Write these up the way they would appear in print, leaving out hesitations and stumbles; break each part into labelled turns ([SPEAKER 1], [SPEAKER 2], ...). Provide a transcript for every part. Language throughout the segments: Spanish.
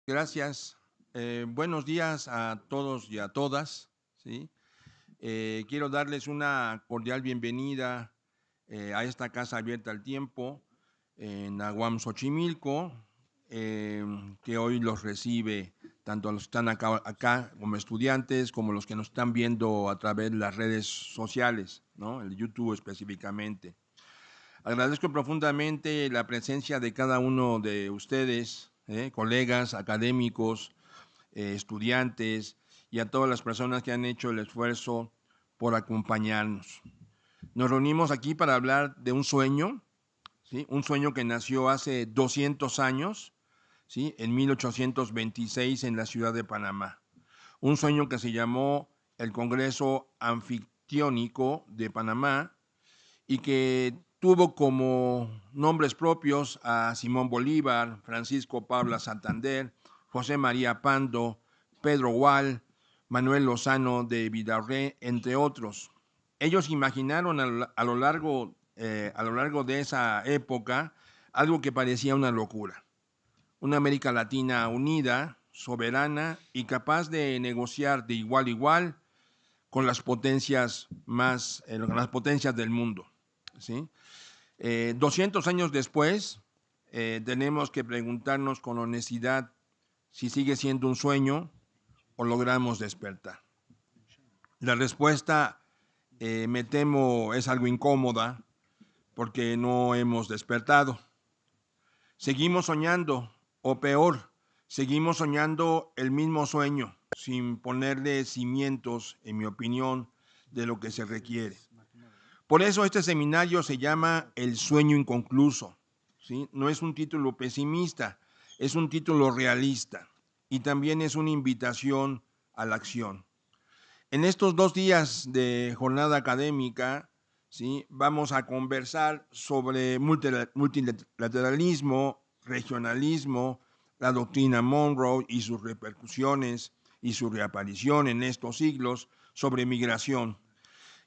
[SPEAKER 1] Gracias. Buenos días a todos y a todas, ¿sí? Quiero darles una cordial bienvenida a esta Casa Abierta al Tiempo en Aguam, Xochimilco, que hoy los recibe tanto a los que están acá como estudiantes, como los que nos están viendo a través de las redes sociales, ¿no? El YouTube específicamente. Agradezco profundamente la presencia de cada uno de ustedes, colegas, académicos, estudiantes y a todas las personas que han hecho el esfuerzo por acompañarnos. Nos reunimos aquí para hablar de un sueño, ¿sí? Un sueño que nació hace 200 años, ¿sí? En 1826 en la ciudad de Panamá. Un sueño que se llamó el Congreso Anfictiónico de Panamá y que tuvo como nombres propios a Simón Bolívar, Francisco Pablo Santander, José María Pando, Pedro Gual, Manuel Lozano de Vidaurre, entre otros. Ellos imaginaron a lo largo de esa época algo que parecía una locura. Una América Latina unida, soberana y capaz de negociar de igual a igual con las potencias del mundo, ¿sí? 200 años después, tenemos que preguntarnos con honestidad si sigue siendo un sueño o logramos despertar. La respuesta, me temo, es algo incómoda porque no hemos despertado. Seguimos soñando, o peor, seguimos soñando el mismo sueño, sin ponerle cimientos, en mi opinión, de lo que se requiere. Por eso este seminario se llama El sueño inconcluso, ¿sí? No es un título pesimista, es un título realista y también es una invitación a la acción. En estos 2 días de jornada académica, ¿sí? Vamos a conversar sobre multilateralismo, regionalismo, la doctrina Monroe y sus repercusiones y su reaparición en estos siglos, sobre migración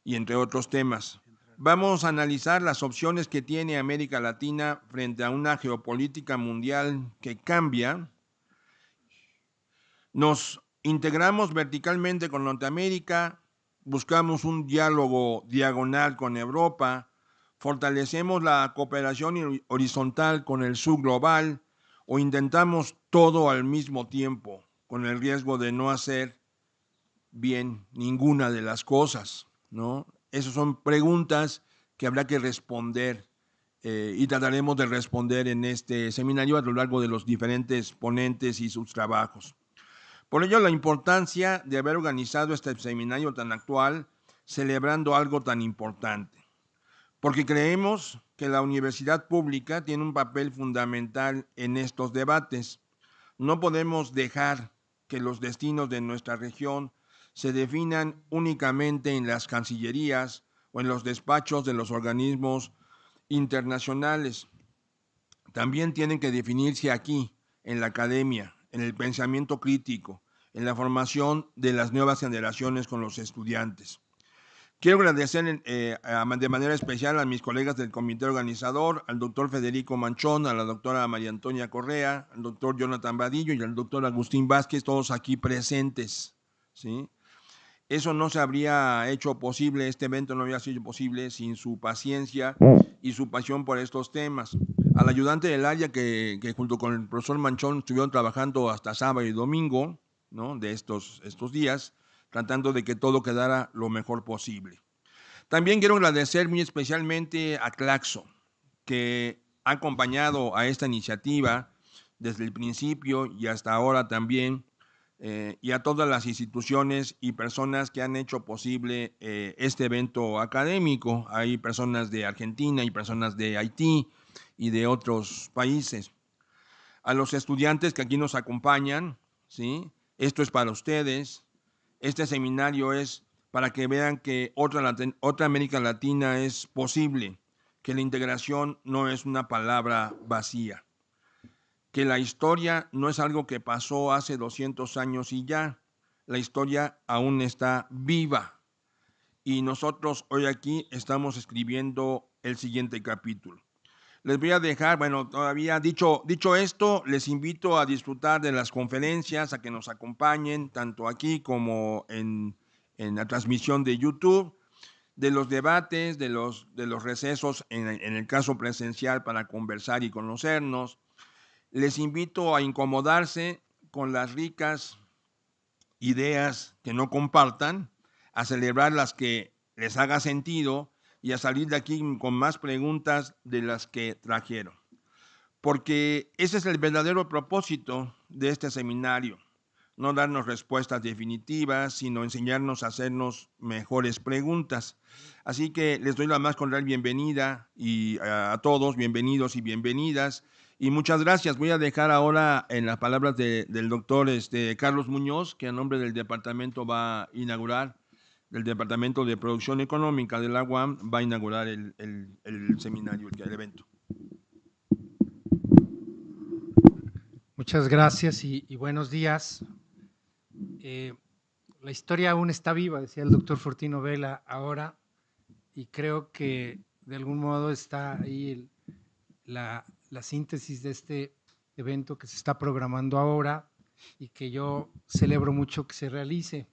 [SPEAKER 1] y entre otros temas. Vamos a analizar las opciones que tiene América Latina frente a una geopolítica mundial que cambia. Nos integramos verticalmente con Norteamérica, buscamos un diálogo diagonal con Europa, fortalecemos la cooperación horizontal con el sur global o intentamos todo al mismo tiempo, con el riesgo de no hacer bien ninguna de las cosas, ¿no? Esas son preguntas que habrá que responder y trataremos de responder en este seminario a lo largo de los diferentes ponentes y sus trabajos. Por ello, la importancia de haber organizado este seminario tan actual, celebrando algo tan importante, porque creemos que la universidad pública tiene un papel fundamental en estos debates. No podemos dejar que los destinos de nuestra región se definan únicamente en las cancillerías o en los despachos de los organismos internacionales. También tienen que definirse aquí, en la academia, en el pensamiento crítico, en la formación de las nuevas generaciones con los estudiantes. Quiero agradecer de manera especial a mis colegas del comité organizador, al doctor Federico Manchón, a la doctora María Antonia Correa, al doctor Jonathan Vadillo y al doctor Agustín Vázquez, todos aquí presentes, ¿sí? Eso no se habría hecho posible, este evento no habría sido posible sin su paciencia y su pasión por estos temas. Al ayudante del área que junto con el profesor Manchón estuvieron trabajando hasta sábado y domingo, ¿no?, de estos días, tratando de que todo quedara lo mejor posible. También quiero agradecer muy especialmente a Claxo, que ha acompañado a esta iniciativa desde el principio y hasta ahora también, y a todas las instituciones y personas que han hecho posible este evento académico. Hay personas de Argentina y personas de Haití y de otros países. A los estudiantes que aquí nos acompañan, ¿sí? Esto es para ustedes. Este seminario es para que vean que otra América Latina es posible, que la integración no es una palabra vacía, que la historia no es algo que pasó hace 200 años y ya, la historia aún está viva y nosotros hoy aquí estamos escribiendo el siguiente capítulo. Les voy a dejar, bueno, todavía dicho esto, les invito a disfrutar de las conferencias, a que nos acompañen, tanto aquí como en la transmisión de YouTube, de los debates, de los recesos, en el caso presencial, para conversar y conocernos. Les invito a incomodarse con las ricas ideas que no compartan, a celebrar las que les haga sentido y a salir de aquí con más preguntas de las que trajeron. Porque ese es el verdadero propósito de este seminario, no darnos respuestas definitivas, sino enseñarnos a hacernos mejores preguntas. Así que les doy la más cordial bienvenida y a todos, bienvenidos y bienvenidas. Y muchas gracias. Voy a dejar ahora en las palabras del doctor Carlos Muñoz, que a nombre del departamento va a inaugurar, del Departamento de Producción Económica de la UAM, va a inaugurar el seminario, el evento.
[SPEAKER 2] Muchas gracias y buenos días. La historia aún está viva, decía el doctor Fortino Vela ahora, y creo que de algún modo está ahí la síntesis de este evento que se está programando ahora y que yo celebro mucho que se realice.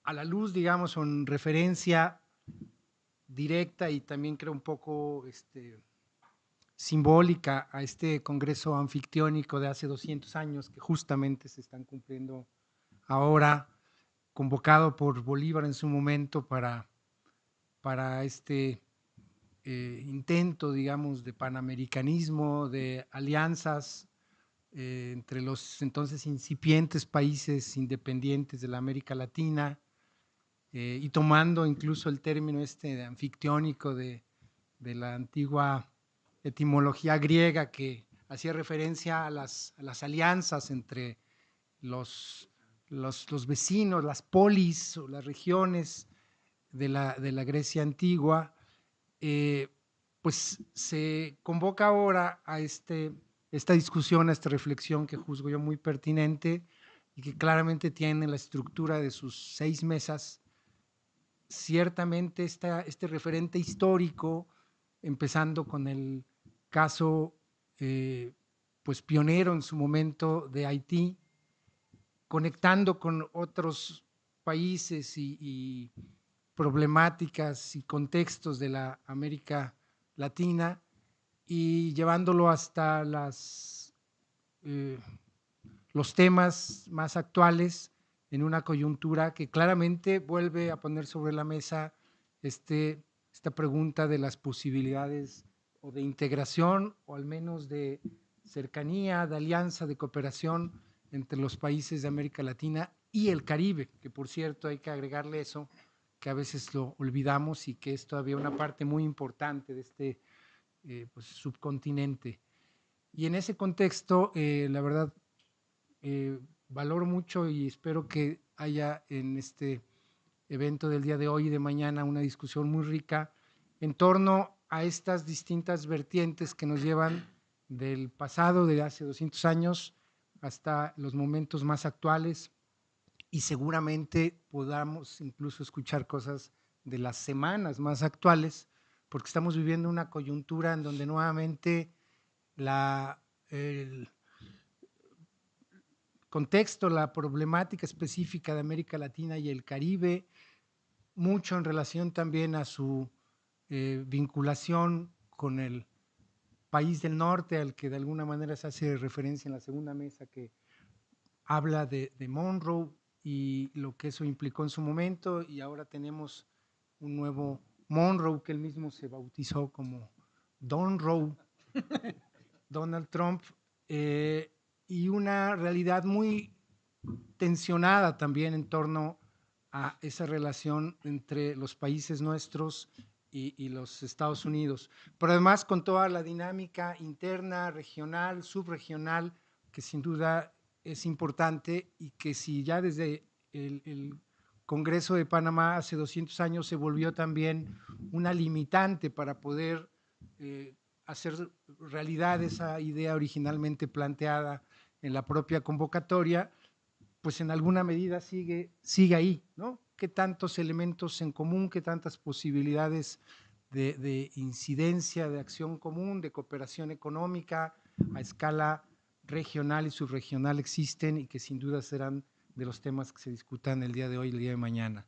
[SPEAKER 2] A la luz, digamos, en referencia directa y también creo un poco simbólica a este congreso anfictiónico de hace 200 años que justamente se están cumpliendo ahora, convocado por Bolívar en su momento para este intento, digamos, de panamericanismo, de alianzas entre los entonces incipientes países independientes de la América Latina, y tomando incluso el término de anfictiónico de la antigua etimología griega que hacía referencia a las alianzas entre los vecinos, las polis o las regiones de la Grecia antigua, pues se convoca ahora a esta discusión, a esta reflexión que juzgo yo muy pertinente y que claramente tiene la estructura de sus 6 mesas. Ciertamente este referente histórico, empezando con el caso pues pionero en su momento de Haití, conectando con otros países y problemáticas y contextos de la América Latina y llevándolo hasta los temas más actuales en una coyuntura que claramente vuelve a poner sobre la mesa esta pregunta de las posibilidades o de integración o al menos de cercanía, de alianza, de cooperación entre los países de América Latina y el Caribe, que por cierto hay que agregarle eso, que a veces lo olvidamos y que es todavía una parte muy importante de este pues, subcontinente. Y en ese contexto, la verdad, valoro mucho y espero que haya en este evento del día de hoy y de mañana una discusión muy rica en torno a estas distintas vertientes que nos llevan del pasado de hace 200 años hasta los momentos más actuales y seguramente podamos incluso escuchar cosas de las semanas más actuales, porque estamos viviendo una coyuntura en donde nuevamente el contexto, la problemática específica de América Latina y el Caribe, mucho en relación también a su vinculación con el país del norte, al que de alguna manera se hace referencia en la segunda mesa, que habla de Monroe y lo que eso implicó en su momento, y ahora tenemos un nuevo Monroe que él mismo se bautizó como Don Roe, Donald Trump, y una realidad muy tensionada también en torno a esa relación entre los países nuestros y los Estados Unidos, pero además con toda la dinámica interna, regional, subregional, que sin duda es importante y que si ya desde el Congreso de Panamá hace 200 años se volvió también una limitante para poder hacer realidad esa idea originalmente planteada en la propia convocatoria, pues en alguna medida sigue ahí, ¿no? ¿Qué tantos elementos en común, qué tantas posibilidades de incidencia, de acción común, de cooperación económica a escala regional y subregional existen y que sin duda serán de los temas que se discutan el día de hoy y el día de mañana?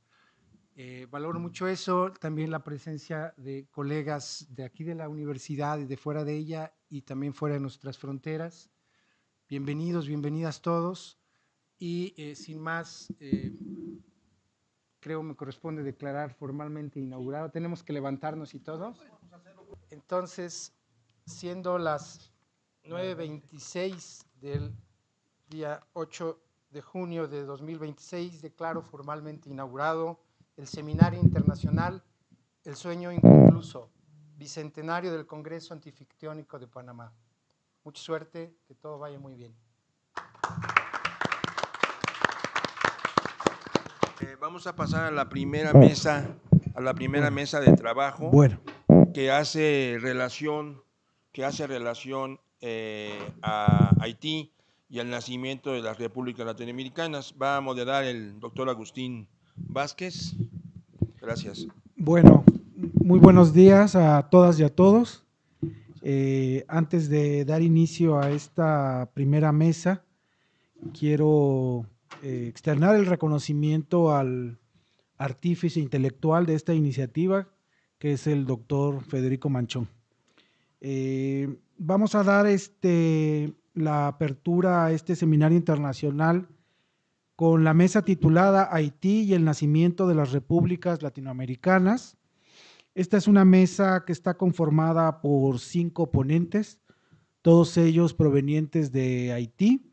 [SPEAKER 2] Valoro mucho eso, también la presencia de colegas de aquí de la universidad y de fuera de ella y también fuera de nuestras fronteras. Bienvenidos, bienvenidas todos. Y sin más, creo me corresponde declarar formalmente inaugurado. Tenemos que levantarnos y todo. Entonces, siendo las 9:26 del día 8 de junio de 2026, declaro formalmente inaugurado el Seminario Internacional El Sueño Inconcluso, Bicentenario del Congreso Antifictiónico de Panamá. Mucha suerte, que todo vaya muy bien.
[SPEAKER 1] Vamos a pasar a la primera mesa, mesa de trabajo,
[SPEAKER 3] Bueno,
[SPEAKER 1] que hace relación, a Haití y al nacimiento de las repúblicas latinoamericanas. Va a moderar el doctor Agustín Vázquez. Gracias.
[SPEAKER 3] bueno, muy buenos días a todas y a todos. Antes de dar inicio a esta primera mesa, quiero externar el reconocimiento al artífice intelectual de esta iniciativa, que es el doctor Federico Manchón. Vamos a dar la apertura a este seminario internacional con la mesa titulada Haití y el nacimiento de las repúblicas latinoamericanas. Esta es una mesa que está conformada por 5 ponentes, todos ellos provenientes de Haití.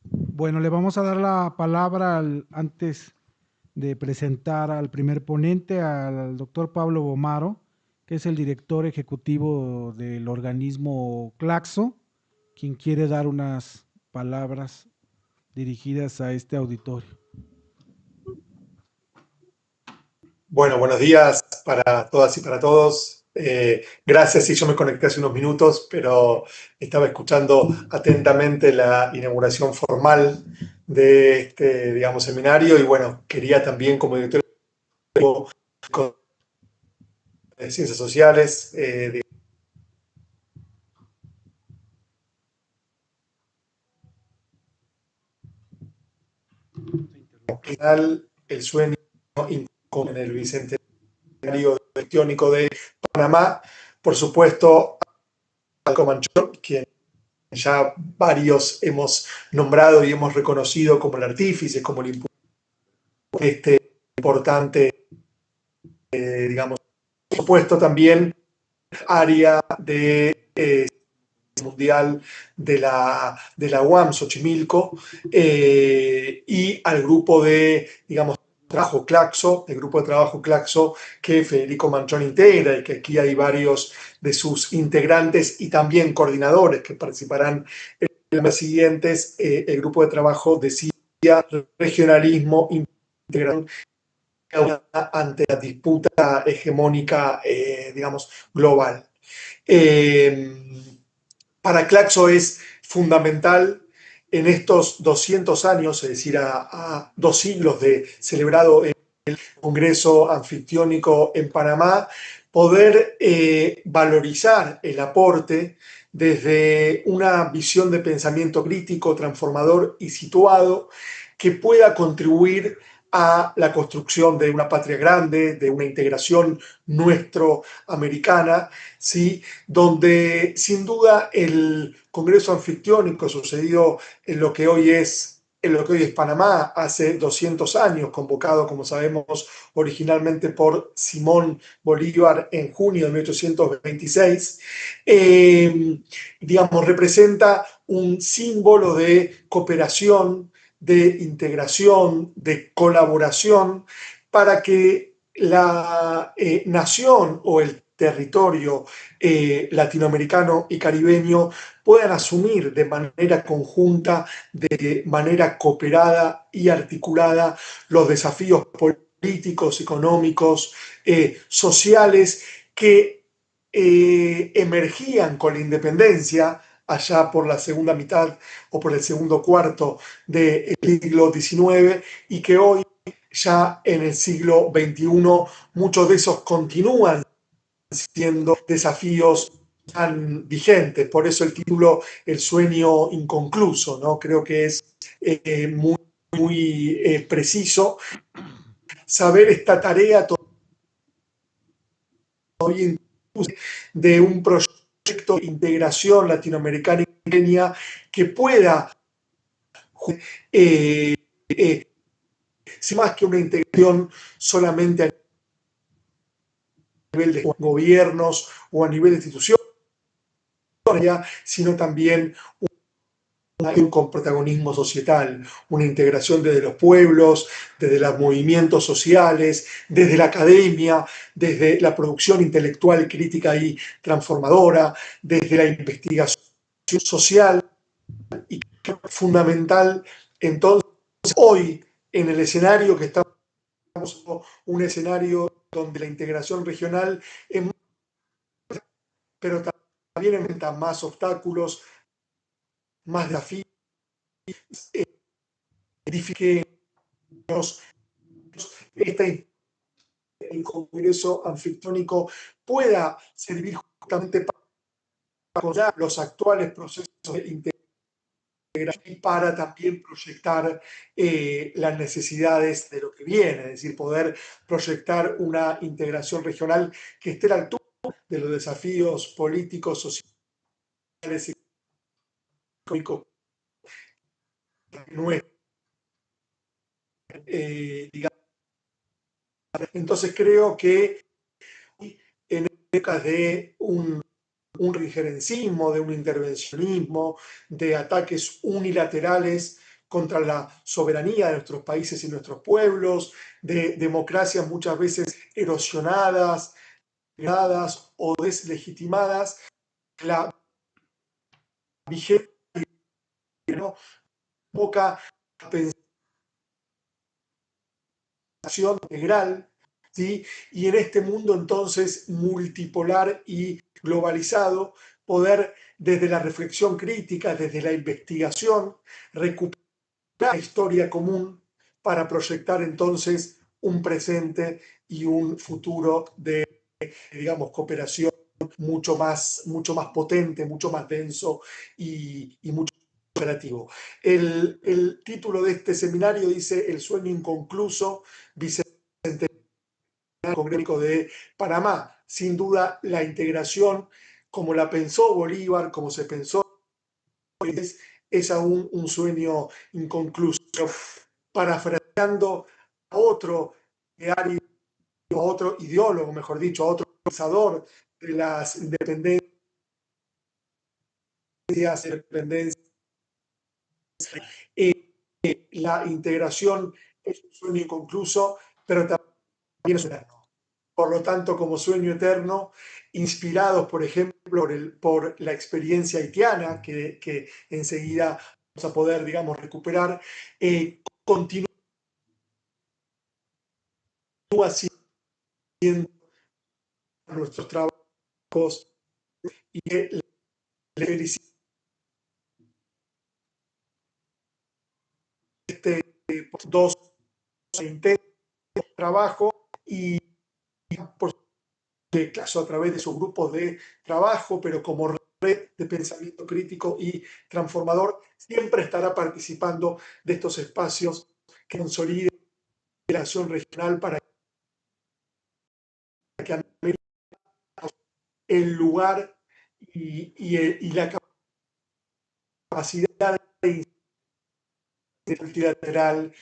[SPEAKER 3] Bueno, le vamos a dar la palabra antes de presentar al primer ponente, al doctor Pablo Bomaro, que es el director ejecutivo del organismo Claxo, quien quiere dar unas palabras dirigidas a este auditorio.
[SPEAKER 4] Bueno, buenos días para todas y para todos. Gracias, sí, yo me conecté hace unos minutos, pero estaba escuchando atentamente la inauguración formal de este, digamos, seminario y bueno, quería también como director de Ciencias Sociales, el sueño en el Bicentenario Fictiónico de Panamá, por supuesto, al Comanchón, quien ya varios hemos nombrado y hemos reconocido como el artífice, como el impulsor de este importante, digamos, por supuesto también área de mundial de la UAM Xochimilco, y al grupo de, digamos, trabajo Claxo, el grupo de trabajo Claxo que Federico Manchón integra y que aquí hay varios de sus integrantes y también coordinadores que participarán en las meses siguientes, el grupo de trabajo de Siria, regionalismo, integración ante la disputa hegemónica, digamos, global. Para Claxo es fundamental en estos 200 años, es decir, a 2 siglos de celebrado el Congreso Anfictiónico en Panamá, poder valorizar el aporte desde una visión de pensamiento crítico, transformador y situado que pueda contribuir a la construcción de una patria grande, de una integración nuestro-americana, ¿sí? Donde sin duda el Congreso Anfictiónico sucedido en lo que hoy es Panamá, hace 200 años, convocado, como sabemos, originalmente por Simón Bolívar en junio de 1826, digamos, representa un símbolo de cooperación, de integración, de colaboración, para que la nación o el territorio latinoamericano y caribeño puedan asumir de manera conjunta, de manera cooperada y articulada los desafíos políticos, económicos, sociales que emergían con la independencia allá por la segunda mitad o por el segundo cuarto del siglo XIX, y que hoy, ya en el siglo XXI, muchos de esos continúan siendo desafíos tan vigentes. Por eso el título El sueño inconcluso, ¿no? Creo que es muy preciso saber esta tarea todavía de un proyecto de integración latinoamericana y caribeña que pueda ser más que una integración solamente a nivel de gobiernos o a nivel de instituciones, sino también con protagonismo societal, una integración desde los pueblos, desde los movimientos sociales, desde la academia, desde la producción intelectual, crítica y transformadora, desde la investigación social, y fundamental entonces hoy en el escenario que estamos, un escenario donde la integración regional es más, pero también enfrenta más obstáculos, más desafíos, que el Congreso Anfictiónico pueda servir justamente para apoyar los actuales procesos de integración y para también proyectar las necesidades de lo que viene, es decir, poder proyectar una integración regional que esté a la altura de los desafíos políticos, sociales y económicos nuestros. Digamos. Entonces creo que en épocas de un injerencismo, de un intervencionismo, de ataques unilaterales contra la soberanía de nuestros países y nuestros pueblos, de democracias muchas veces erosionadas o deslegitimadas, la vigencia no poca pensación integral, ¿sí? Y en este mundo entonces multipolar y globalizado, poder desde la reflexión crítica, desde la investigación, recuperar la historia común para proyectar entonces un presente y un futuro de, digamos, cooperación mucho más potente, mucho más denso y mucho más operativo. El título de este seminario dice El sueño inconcluso, Bicentenario Congreso de Panamá. Sin duda, la integración, como la pensó Bolívar, como se pensó, es aún un sueño inconcluso. Parafraseando a otro ideario, a otro ideólogo, mejor dicho, a otro pensador de las independencias independencia, la integración es un sueño inconcluso, pero también es eterno. Por lo tanto, como sueño eterno, inspirados, por ejemplo, por la experiencia haitiana, que enseguida vamos a poder, digamos, recuperar, continúa haciendo nuestros trabajos y le felicito dos intensos trabajo y por caso a través de sus grupos de trabajo, pero como red de pensamiento crítico y transformador, siempre estará participando de estos espacios que consoliden la relación regional para que América el lugar y la capacidad de multilateral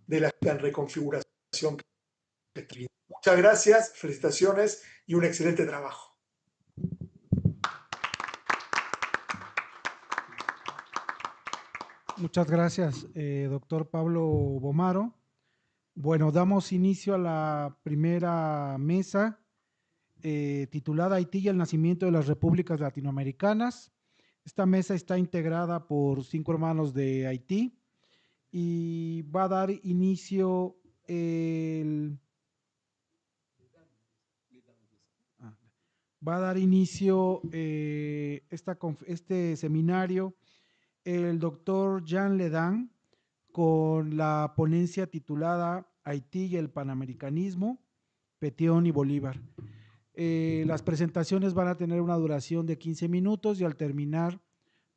[SPEAKER 4] de la reconfiguración. Muchas gracias, felicitaciones y un excelente trabajo.
[SPEAKER 3] Muchas gracias, doctor Pablo Bomaro. Bueno, damos inicio a la primera mesa titulada Haití y el nacimiento de las repúblicas latinoamericanas. Esta mesa está integrada por 5 hermanos de Haití y va a dar inicio este seminario el doctor Jean Ledan con la ponencia titulada Haití y el Panamericanismo, Petion y Bolívar. Las presentaciones van a tener una duración de 15 minutos y al terminar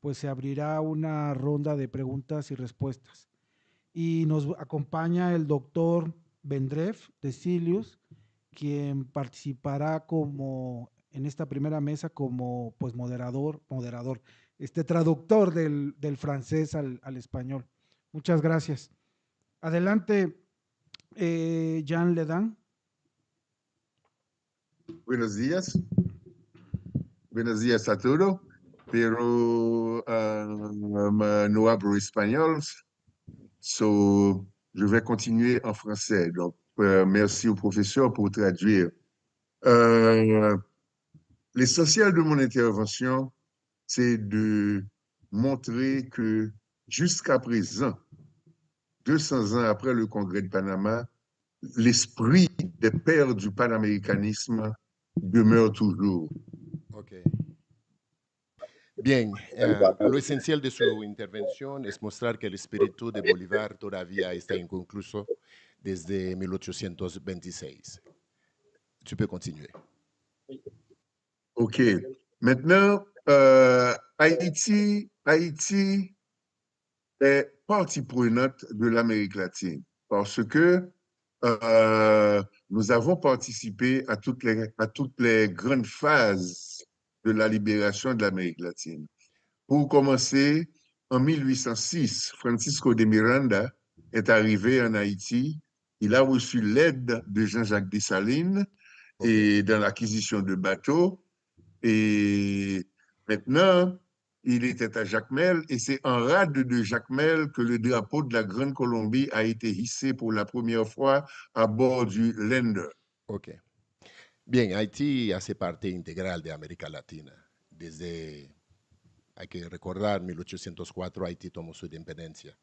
[SPEAKER 3] pues se abrirá una ronda de preguntas y respuestas. Y nos acompaña el doctor Vendref de Silius, quien participará en esta primera mesa como pues moderador, traductor del francés al español. Muchas gracias. Adelante, Jean Ledan.
[SPEAKER 5] Buenos días. Buenos días a todos. Pero no hablo espagnol, so je vais continuer en français. Donc, merci au professeur pour traduire. L'essentiel de mon intervention, c'est de montrer que jusqu'à présent, 200 ans après le Congrès de Panama, l'esprit des pères du panaméricanisme demeure toujours.
[SPEAKER 6] Ok. Bien, lo esencial de su intervención es mostrar que el espíritu de Bolívar todavía está inconcluso desde 1826. Tu peux continuer.
[SPEAKER 5] OK. Maintenant, Haïti est partie prenante de l'Amérique latine parce que nous avons participé à toutes les grandes phases de la libération de l'Amérique latine. Pour commencer, en 1806, Francisco de Miranda est arrivé en Haïti. Il a reçu l'aide de Jean-Jacques Dessalines et dans l'acquisition de bateaux. Et maintenant, il était à Jacmel et c'est en rade de Jacmel que le drapeau de la Grande Colombie a été hissé pour la première fois à bord du Lander.
[SPEAKER 6] Ok. Bien, Haití hace parte integral de América Latina. Hay que recordar, 1804 Haití tomó su independencia.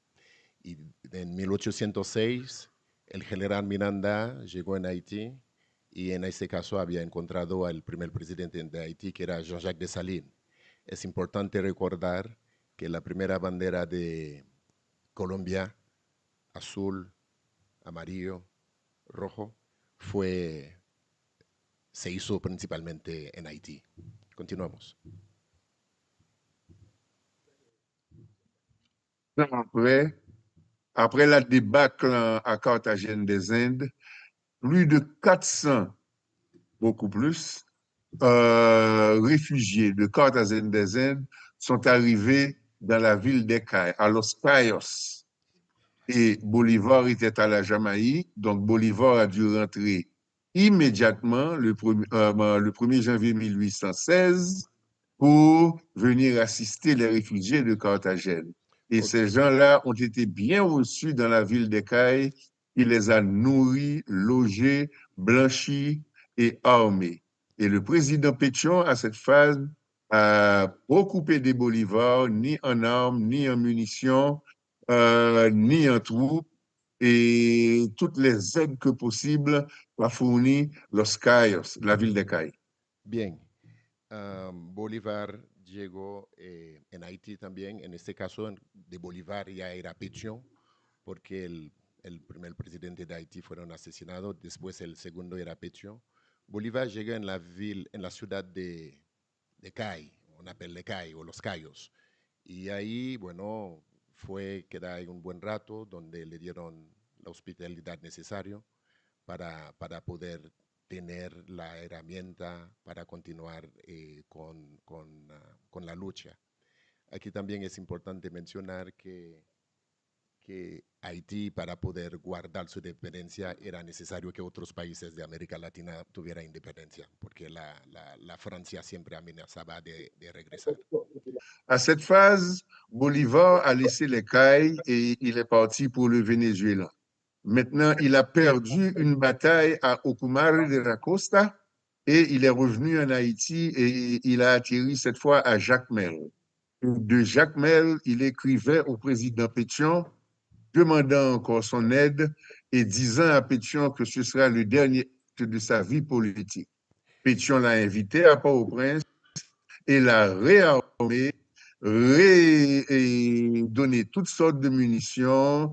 [SPEAKER 6] Y en 1806 el general Miranda llegó en Haití y en este caso había encontrado al primer presidente de Haití, que era Jean-Jacques Dessalines. Es importante recordar que la primera bandera de Colombia, azul, amarillo, rojo, se hizo principalmente en Haití. Continuamos.
[SPEAKER 5] Après la débâcle à Carthagène des Indes, plus de 400, beaucoup plus, réfugiés de Carthagène des Indes sont arrivés dans la ville des Cayes, à Los Cayos. Et Bolivar était à la Jamaïque, donc Bolivar a dû rentrer immédiatement le 1er janvier 1816 pour venir assister les réfugiés de Carthagène. Et ces gens-là ont été bien reçus dans la ville d'Écaille. Il les a nourris, logés, blanchis et armés. Et le président Pétion, à cette phase, a beaucoup aidé Bolivar, ni en armes, ni en munitions, ni en troupes, et toutes les aides que possible a fourni los Cayos, la ville d'Écaille.
[SPEAKER 6] Bien, Bolívar llegó en Haití también, en este caso de Bolívar ya era Pétion, porque el primer presidente de Haití fueron asesinados, después el segundo era Pétion. Bolívar llega en la ciudad de Cay, una de Cay o Los Cayos, y ahí, bueno, fue quedar ahí un buen rato, donde le dieron la hospitalidad necesaria para poder tener la herramienta para continuar con la lucha. Aquí también es importante mencionar que Haití, para poder guardar su independencia, era necesario que otros países de América Latina tuvieran independencia, porque la Francia siempre amenazaba de regresar.
[SPEAKER 5] À cette phase, Bolivar a laissé les Cayes et il est parti pour le Venezuela. Maintenant, il a perdu une bataille à Ocumare de la Costa et il est revenu en Haïti et il a atterri cette fois à Jacmel. De Jacmel, il écrivait au président Pétion, demandant encore son aide et disant à Pétion que ce sera le dernier acte de sa vie politique. Pétion l'a invité à Port-au-Prince et l'a réarmé, donné toutes sortes de munitions,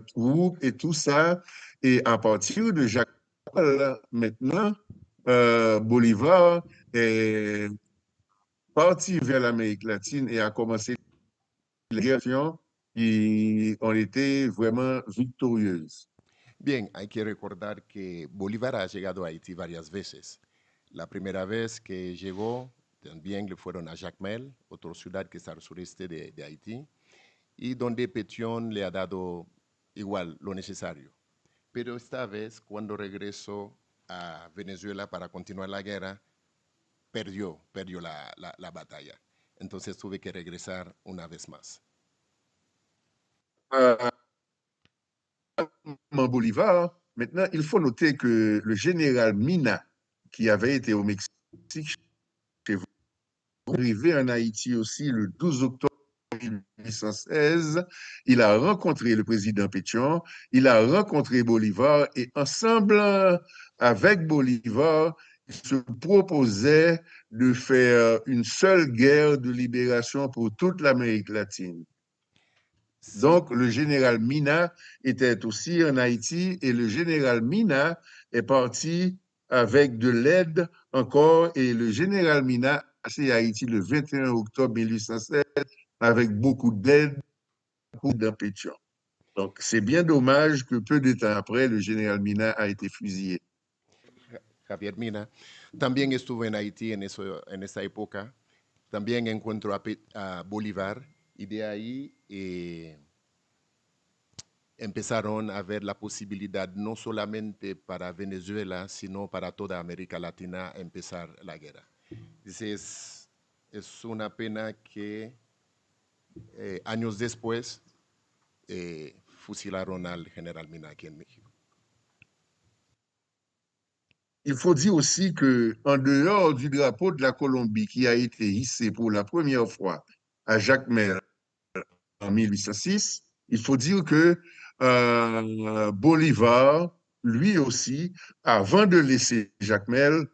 [SPEAKER 5] troupes et tout ça. Et à partir de Jacques, maintenant, Bolivar est parti vers l'Amérique latine et a commencé les guerres qui ont été vraiment victorieuses.
[SPEAKER 6] Bien, hay que recordar que Bolívar ha llegado a Haití varias veces. La primera vez que llegó, también le fueron a Jacmel, otra ciudad que está al sureste de Haití, y donde Pétion le ha dado igual lo necesario. Pero esta vez, cuando regresó a Venezuela para continuar la guerra, perdió la batalla. Entonces tuve que regresar una vez más.
[SPEAKER 5] Bolivar, maintenant, il faut noter que le général Mina, qui avait été au Mexique, est arrivé en Haïti aussi le 12 octobre 1816. Il a rencontré le président Pétion, il a rencontré Bolivar et ensemble avec Bolivar, il se proposait de faire une seule guerre de libération pour toute l'Amérique latine.
[SPEAKER 6] Sí.
[SPEAKER 5] Donc, le général Mina était aussi en Haïti et le général Mina est parti avec de l'aide encore et le général Mina a passé à Haïti le 21 octobre 1816 avec beaucoup d'aide dans Pétion. Donc, c'est bien dommage que peu de temps après, le général Mina a été fusillé.
[SPEAKER 6] Javier Mina también estuvo en Haití en esa época. También encuentro a Bolívar y de ahí empezaron a ver la posibilidad no solamente para Venezuela, sino para toda América Latina empezar la guerra. Entonces, es una pena que años después fusilaron al general Mina aquí en México.
[SPEAKER 5] Il faut dire aussi qu'en dehors du drapeau de la Colombie qui a été hissé pour la première fois à Jacmel en 1806, il faut dire que Bolivar, lui aussi, avant de laisser Jacmel,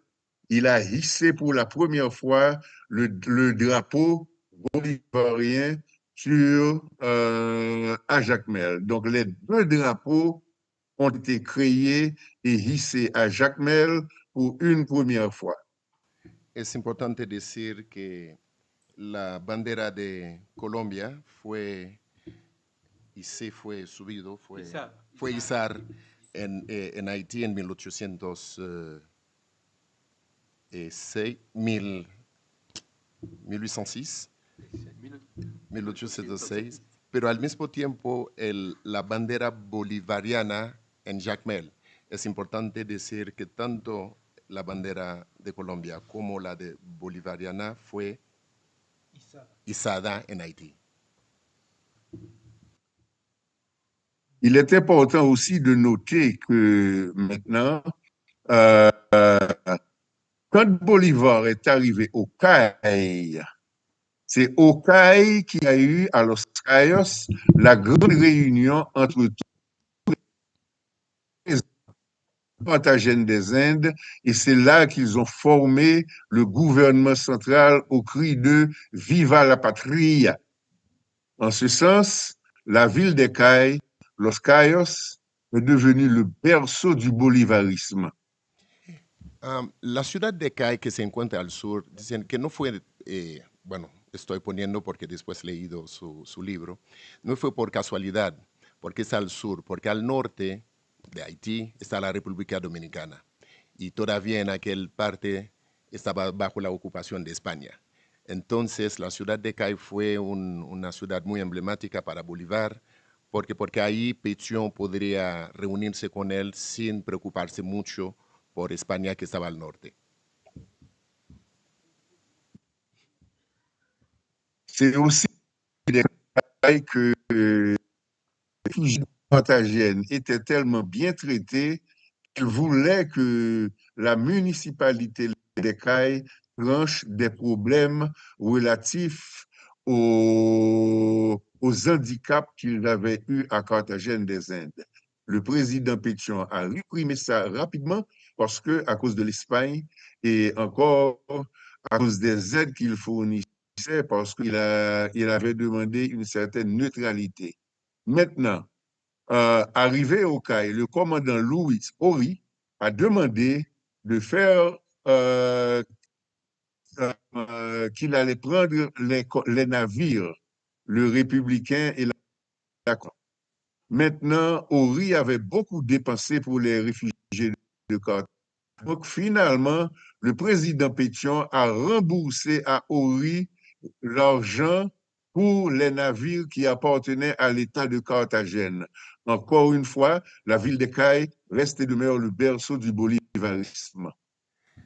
[SPEAKER 5] il a hissé pour la première fois le drapeau bolivarien à Jacmel. Donc, les deux drapeaux ont été créés et hissés à Jacmel pour une première fois.
[SPEAKER 6] Es importante decir que la bandera de Colombia fue izar en Haití en 1806, 1806, pero al mismo tiempo la bandera bolivariana en Jacmel. Es importante decir que tanto la bandera de Colombia como la de bolivariana fue izada en Haïti.
[SPEAKER 5] Il est important aussi de noter que maintenant, euh, quand Bolivar est arrivé au Cayes, c'est au Cayes qu'il y a eu à Los Cayos la grande réunion entre tous les Carthagènes des Indes, et c'est là qu'ils ont formé le gouvernement central au cri de Viva la Patria. En ce sens, la ville des Cayes, Los Cayos, est devenue le berceau du bolivarisme.
[SPEAKER 6] La ciudad de Cay, que se encuentra al sur, dicen que no fue, bueno, estoy poniendo porque después he leído su libro, no fue por casualidad, porque es al sur, porque al norte de Haití está la República Dominicana y todavía en aquel parte estaba bajo la ocupación de España. Entonces la ciudad de Cay fue una ciudad muy emblemática para Bolívar, porque ahí Pétion podría reunirse con él sin preocuparse mucho por España que estaba al norte.
[SPEAKER 5] C'est aussi des Cayes que les réfugiés carthagènes étaient tellement bien traités qu'ils voulaient que la municipalité des Cayes tranche des problèmes relatifs aux handicaps qu'ils avaient eus à Carthagène des Indes. Le président Pétion a réprimé ça rapidement parce que, à cause de l'Espagne et encore à cause des aides qu'il fournissait, parce qu'il avait demandé une certaine neutralité. Maintenant, arrivé au Cayes, le commandant Louis Horry a demandé de faire qu'il allait prendre les navires, le Républicain et la Croix. Maintenant, Horry avait beaucoup dépensé pour les réfugiés de Carthage. Donc, finalement, le président Pétion a remboursé à Horry l'argent pour les navires qui appartenaient à l'État de Carthagène. Encore une fois, la ville de Cayes reste et demeure le berceau du bolivarisme.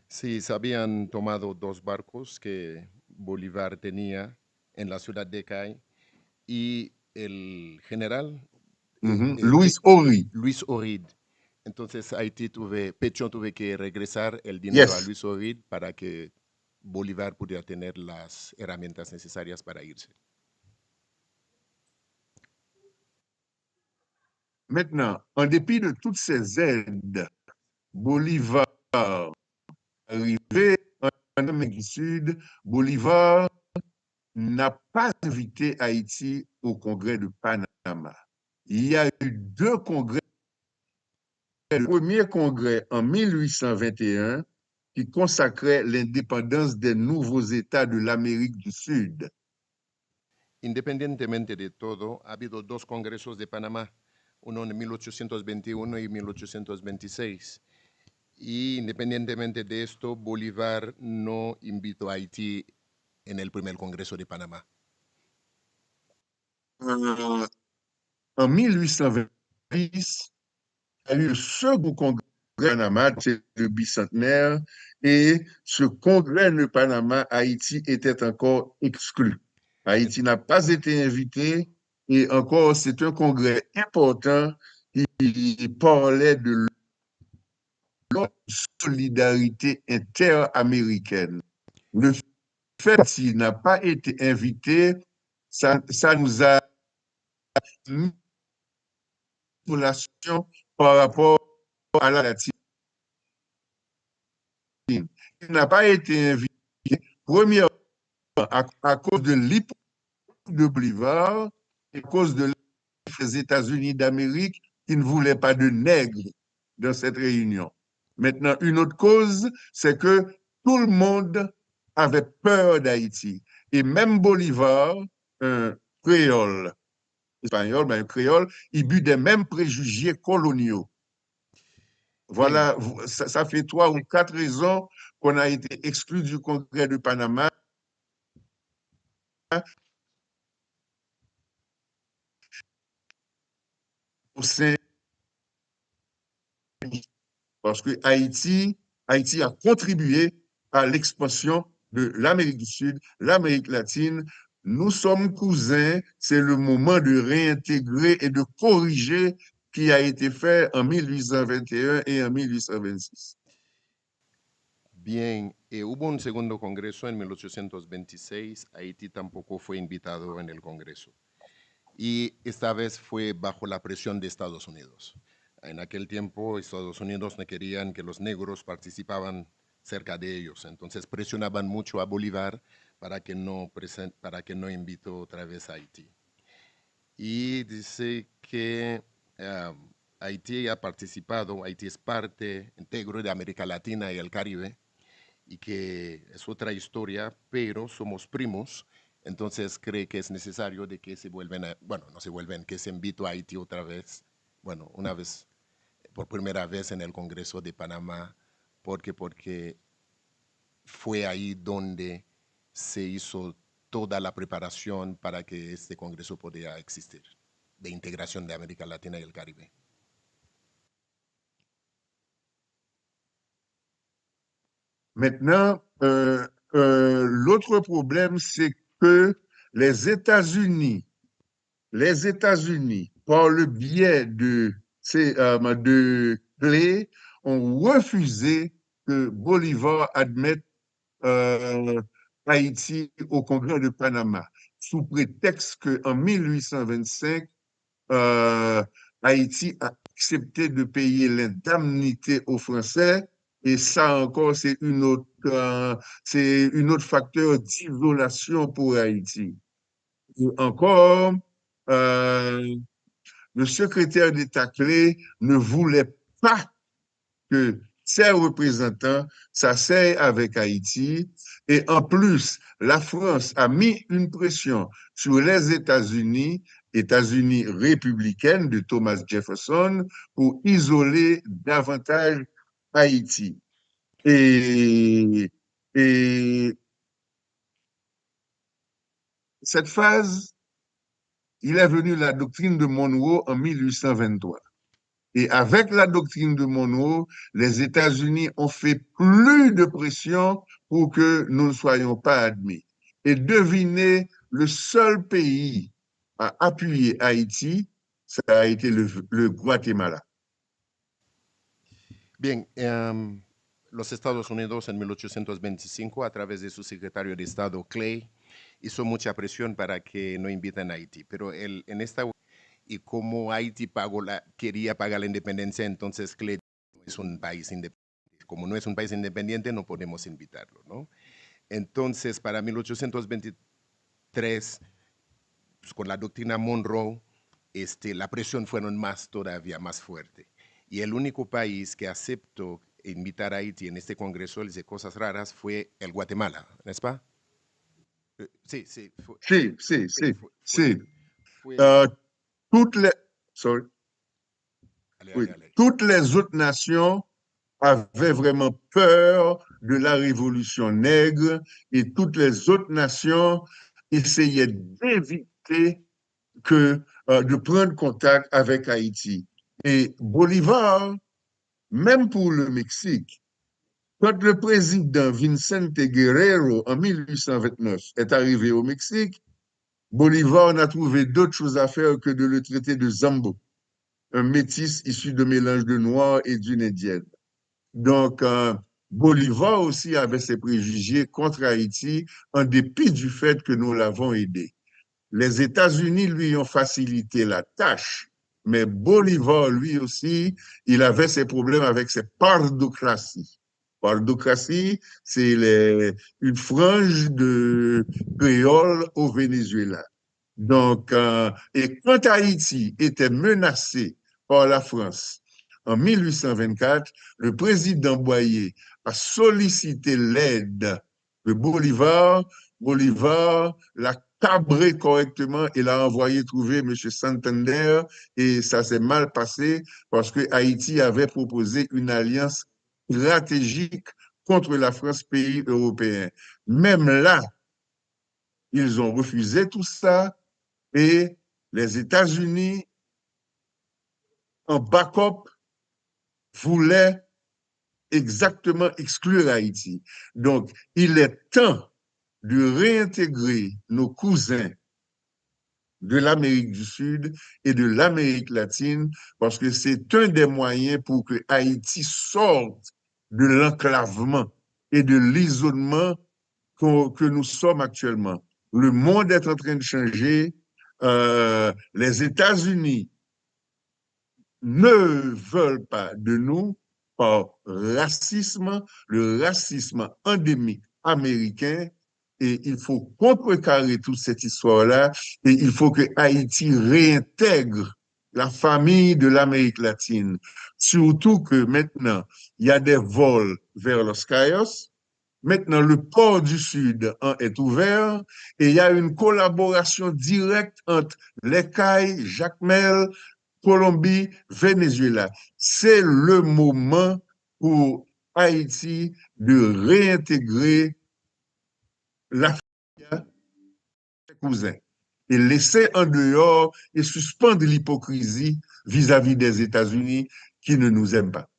[SPEAKER 6] Sí, se habían tomado dos barcos que Bolívar tenía en la ciudad de Cay y el general
[SPEAKER 5] Louis Horry.
[SPEAKER 6] Luis Orid. Entonces Pétion tuve que regresar el dinero a
[SPEAKER 5] Yes.
[SPEAKER 6] Luis Orid para que Bolívar pudiera tener las herramientas necesarias para irse.
[SPEAKER 5] Maintenant, en dépit de toutes ces aides, Bolivar arrivé en Amérique du Sud, Bolivar n'a pas invité Haïti au congrès de Panama. Il y a eu deux congrès. Le premier congrès en 1821 qui consacrait l'indépendance des nouveaux États de l'Amérique du Sud.
[SPEAKER 6] Independientemente de todo, ha habido dos congresos de Panamá, uno en 1821 y 1826. Y independientemente de esto, Bolívar no invitó a Haití en el primer Congreso de Panamá.
[SPEAKER 5] En 1826, il y a eu le second congrès de Panama, c'est le bicentenaire, et ce congrès de Panama, Haïti était encore exclu. Haïti n'a pas été invité, et encore, c'est un congrès important qui parlait de la solidarité interaméricaine. Le fait qu'il n'a pas été invité, ça nous a mis une relation par rapport à la Latine. Il n'a pas été invité, premièrement, à cause de l'hypocrisie de Bolivar et à cause de les États-Unis d'Amérique qui ne voulaient pas de nègres dans cette réunion. Maintenant, une autre cause, c'est que tout le monde avait peur d'Haïti. Et même Bolivar, un créole, espagnol, mais un créole, il but des mêmes préjugés coloniaux. Voilà, ça fait 3 ou 4 raisons qu'on a été exclu du congrès de Panama. Au sein, parce que Haïti Haïti a contribué à l'expansion de l'Amérique du Sud, l'Amérique latine. Nous sommes cousins, c'est le moment de réintégrer et de corriger qui a été fait en 1821 et en 1826.
[SPEAKER 6] Bien, hubo un segundo congreso en 1826, Haití tampoco fue invitado en el congreso. Y esta vez fue bajo la presión de Estados Unidos. En aquel tiempo, Estados Unidos no querían que los negros participaban cerca de ellos, entonces presionaban mucho a Bolívar para que no invitó otra vez a Haití. Y dice que Haití ha participado, Haití es parte íntegro de América Latina y el Caribe, y que es otra historia, pero somos primos, entonces cree que es necesario de que se vuelven, no se vuelven, que se invitó a Haití otra vez, una vez, por primera vez en el Congreso de Panamá, porque fue ahí donde se hizo toda la preparación para que este Congreso pudiera existir, de integración de América Latina y el Caribe.
[SPEAKER 5] Maintenant, l'autre problème, c'est que les États-Unis, par le biais de Clay, ont refusé que Bolivar admette Haïti au Congrès de Panama, sous prétexte qu'en 1825, Haïti a accepté de payer l'indemnité aux Français, et ça encore, c'est une autre facteur d'isolation pour Haïti. Et encore, le secrétaire d'État Clay ne voulait pas que ses représentants s'asseyent avec Haïti. Et en plus, la France a mis une pression sur les États-Unis républicaines de Thomas Jefferson, pour isoler davantage Haïti. Et cette phase, il est venu la doctrine de Monroe en 1823. Et avec la doctrine de Monroe, les États-Unis ont fait plus de pression pour que nous ne soyons pas admis. Et devinez, le seul pays à appuyer Haïti, ça a été le Guatemala.
[SPEAKER 6] Bien, los Estados Unidos en 1825, a través de su secretario de Estado, Clay, hizo mucha presión para que no inviten a Haití, pero en esta, y como Haití quería pagar la independencia, entonces Clay no es un país independiente. Como no es un país independiente, no podemos invitarlo, ¿no? Entonces, para 1823, pues, con la doctrina Monroe, la presión fueron todavía más fuerte. Y el único país que aceptó invitar a Haití en este congreso de cosas raras fue el Guatemala, ¿no es pas? Sí.
[SPEAKER 5] Toutes les autres nations avaient vraiment peur de la révolution nègre, et toutes les autres nations essayaient d'éviter de prendre contact avec Haïti. Et Bolivar, même pour le Mexique, quand le président Vicente Guerrero, en 1829, est arrivé au Mexique, Bolivar n'a trouvé d'autre chose à faire que de le traiter de Zambo, un métis issu de mélange de noir et d'une indienne. Donc, Bolivar aussi avait ses préjugés contre Haïti, en dépit du fait que nous l'avons aidé. Les États-Unis lui ont facilité la tâche, mais Bolivar, lui aussi, il avait ses problèmes avec ses pardocraties. Pardocratie, c'est une frange de créoles au Venezuela. Donc, et quand Haïti était menacé par la France en 1824, le président Boyer a sollicité l'aide de Bolivar. Bolivar l'a cabré correctement et l'a envoyé trouver M. Santander, et ça s'est mal passé parce que Haïti avait proposé une alliance stratégique contre la France, pays européen. Même là, ils ont refusé tout ça, et les États-Unis, en backup, voulaient exactement exclure Haïti. Donc, il est temps de réintégrer nos cousins de l'Amérique du Sud et de l'Amérique latine, parce que c'est un des moyens pour que Haïti sorte de l'enclavement et de l'isolement que nous sommes actuellement. Le monde est en train de changer. Les États-Unis ne veulent pas de nous par racisme, le racisme endémique américain, et il faut contrecarrer toute cette histoire-là, et il faut que Haïti réintègre la famille de l'Amérique latine. Surtout que maintenant, il y a des vols vers Los Cayos. Maintenant, le port du Sud est ouvert et il y a une collaboration directe entre les Cayes, Jacmel, Colombie, Venezuela. C'est le moment pour Haïti de réintégrer l'Afrique des cousins et laisser en dehors et suspendre l'hypocrisie vis-à-vis des États-Unis qui ne nous aiment pas.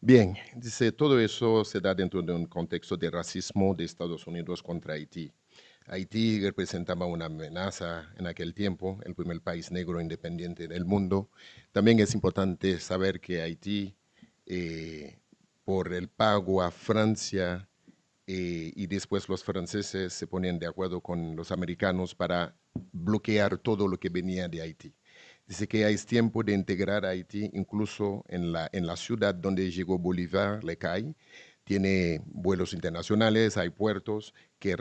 [SPEAKER 6] Bien, dice, todo eso se da dentro de un contexto de racismo de Estados Unidos contra Haití. Haití representaba una amenaza en aquel tiempo, el primer país negro independiente del mundo. También es importante saber que Haití, por el pago a Francia, y después los franceses se ponen de acuerdo con los americanos para bloquear todo lo que venía de Haití. Dice que es tiempo de integrar a Haití, incluso en la ciudad donde llegó Bolívar, Le Cay. Tiene vuelos internacionales, hay puertos que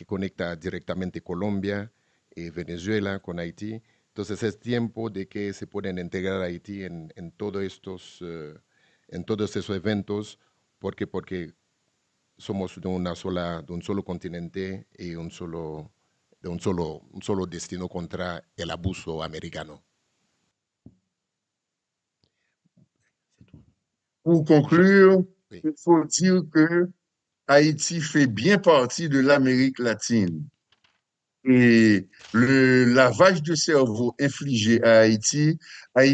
[SPEAKER 6] conecta directamente Colombia, Venezuela con Haití. Entonces es tiempo de que se puedan integrar a Haití en todos estos eventos, porque somos de un solo continente y un solo destino contra el abuso americano.
[SPEAKER 5] Pour conclure,
[SPEAKER 6] Oui.
[SPEAKER 5] il faut dire que Haïti fait bien partie de l'Amérique latine. Et le lavage de cerveau infligé à Haïti, à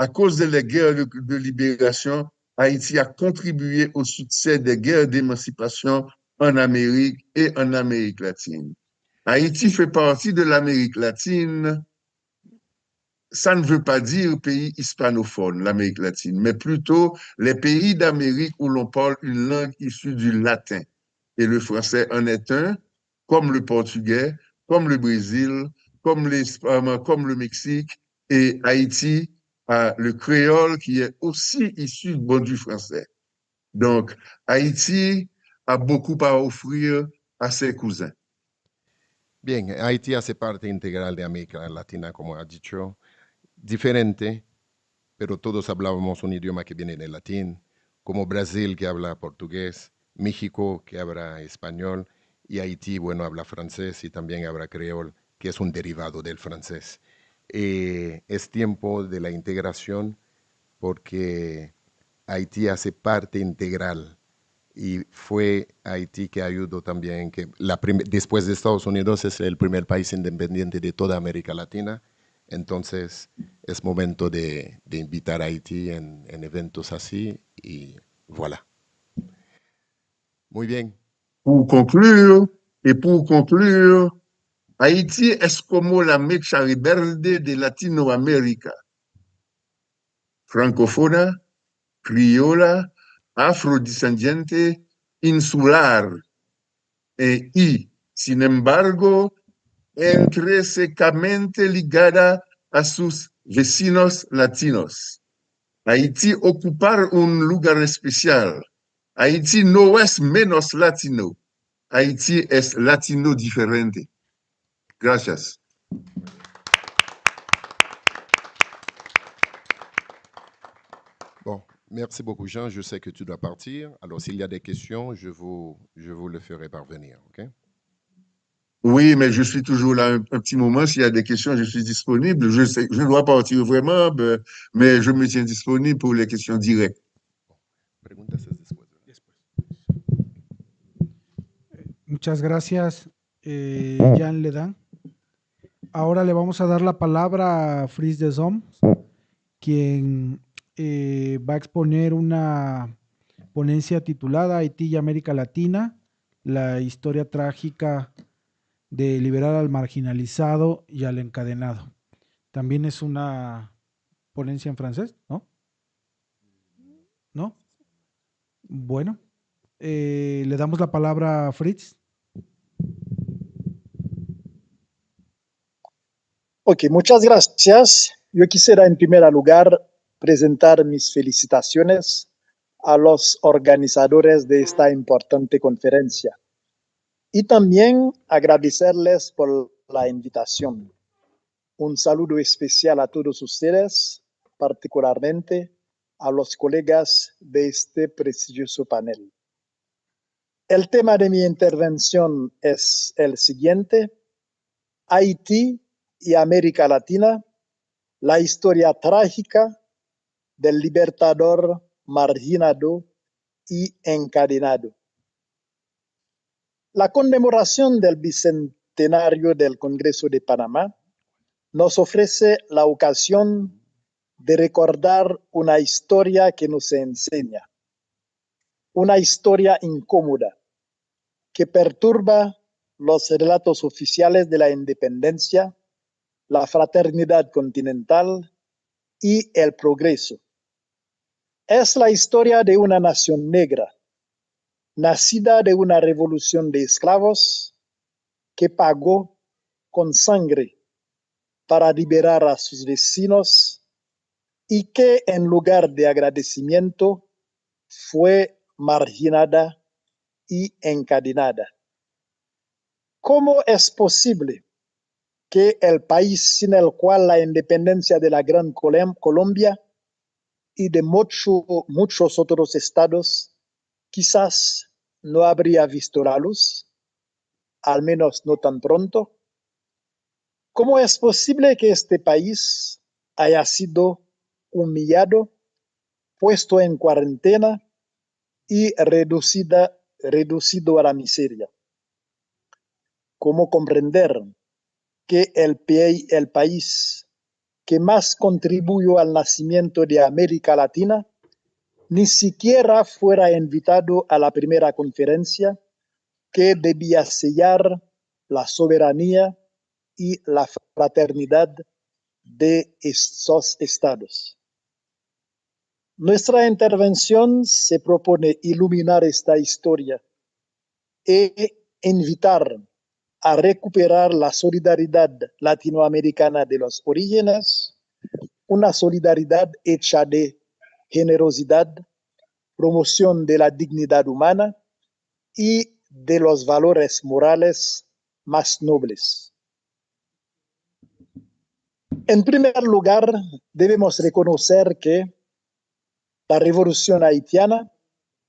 [SPEAKER 5] cause de la guerre de libération, Haïti a contribué au succès des guerres d'émancipation en Amérique et en Amérique latine. Haïti fait partie de l'Amérique latine. Ça ne veut pas dire pays hispanophone, l'Amérique latine, mais plutôt les pays d'Amérique où l'on parle une langue issue du latin. Et le français en est un, comme le portugais, comme le Brésil, comme le Mexique, et Haïti a le créole qui est aussi issu du français. Donc, Haïti a beaucoup à offrir à ses cousins.
[SPEAKER 6] Bien, Haití hace parte integral de América Latina, como ha dicho, diferente, pero todos hablábamos un idioma que viene del latín, como Brasil, que habla portugués, México, que habla español, y Haití, bueno, habla francés y también habla creol, que es un derivado del francés. Es tiempo de la integración porque Haití hace parte integral y fue Haití que ayudó también, que después de Estados Unidos es el primer país independiente de toda América Latina. Entonces es momento de invitar a Haití en eventos así y voilà. Muy bien.
[SPEAKER 5] Pour conclure, Haïti es como la mecha verde de Latinoamérica. Francófona, criolla, afrodescendiente, insular. Y, sin embargo, intrínsecamente ligada a sus vecinos latinos. Haití ocupar un lugar especial. Haití no es menos latino. Haití es latino diferente. Gracias.
[SPEAKER 6] Bon, merci beaucoup Jean, je sais que tu dois partir. Alors s'il y a des questions, je vous le ferai parvenir, ok?
[SPEAKER 5] Oui, mais je suis toujours là un petit moment. S'il y a des questions, je suis disponible. Je dois partir vraiment, mais je me tiens disponible pour les questions directes.
[SPEAKER 6] Preguntas es después.
[SPEAKER 3] Muchas gracias, Jean Ledan. Ahora le vamos a dar la palabra a Fritz de Zom, quien va a exponer una ponencia titulada Haití y América Latina, la historia trágica de liberar al marginalizado y al encadenado. También es una ponencia en francés, ¿no? ¿No? Bueno, le damos la palabra a Fritz.
[SPEAKER 7] Ok, muchas gracias. Yo quisiera en primer lugar presentar mis felicitaciones a los organizadores de esta importante conferencia y también agradecerles por la invitación. Un saludo especial a todos ustedes, particularmente a los colegas de este prestigioso panel. El tema de mi intervención es el siguiente: Haití y América Latina, la historia trágica del libertador marginado y encadenado. La conmemoración del bicentenario del Congreso de Panamá nos ofrece la ocasión de recordar una historia que nos enseña, una historia incómoda que perturba los relatos oficiales de la independencia, la fraternidad continental y el progreso. Es la historia de una nación negra, nacida de una revolución de esclavos que pagó con sangre para liberar a sus vecinos y que en lugar de agradecimiento fue marginada y encadenada. ¿Cómo es posible que el país sin el cual la independencia de la Gran Colombia y de muchos otros estados quizás no habría visto la luz, al menos no tan pronto? ¿Cómo es posible que este país haya sido humillado, puesto en cuarentena y reducido a la miseria? ¿Cómo comprender que el país que más contribuyó al nacimiento de América Latina ni siquiera fuera invitado a la primera conferencia que debía sellar la soberanía y la fraternidad de estos estados? Nuestra intervención se propone iluminar esta historia e invitar a recuperar la solidaridad latinoamericana de los orígenes, una solidaridad hecha de generosidad, promoción de la dignidad humana y de los valores morales más nobles. En primer lugar, debemos reconocer que la revolución haitiana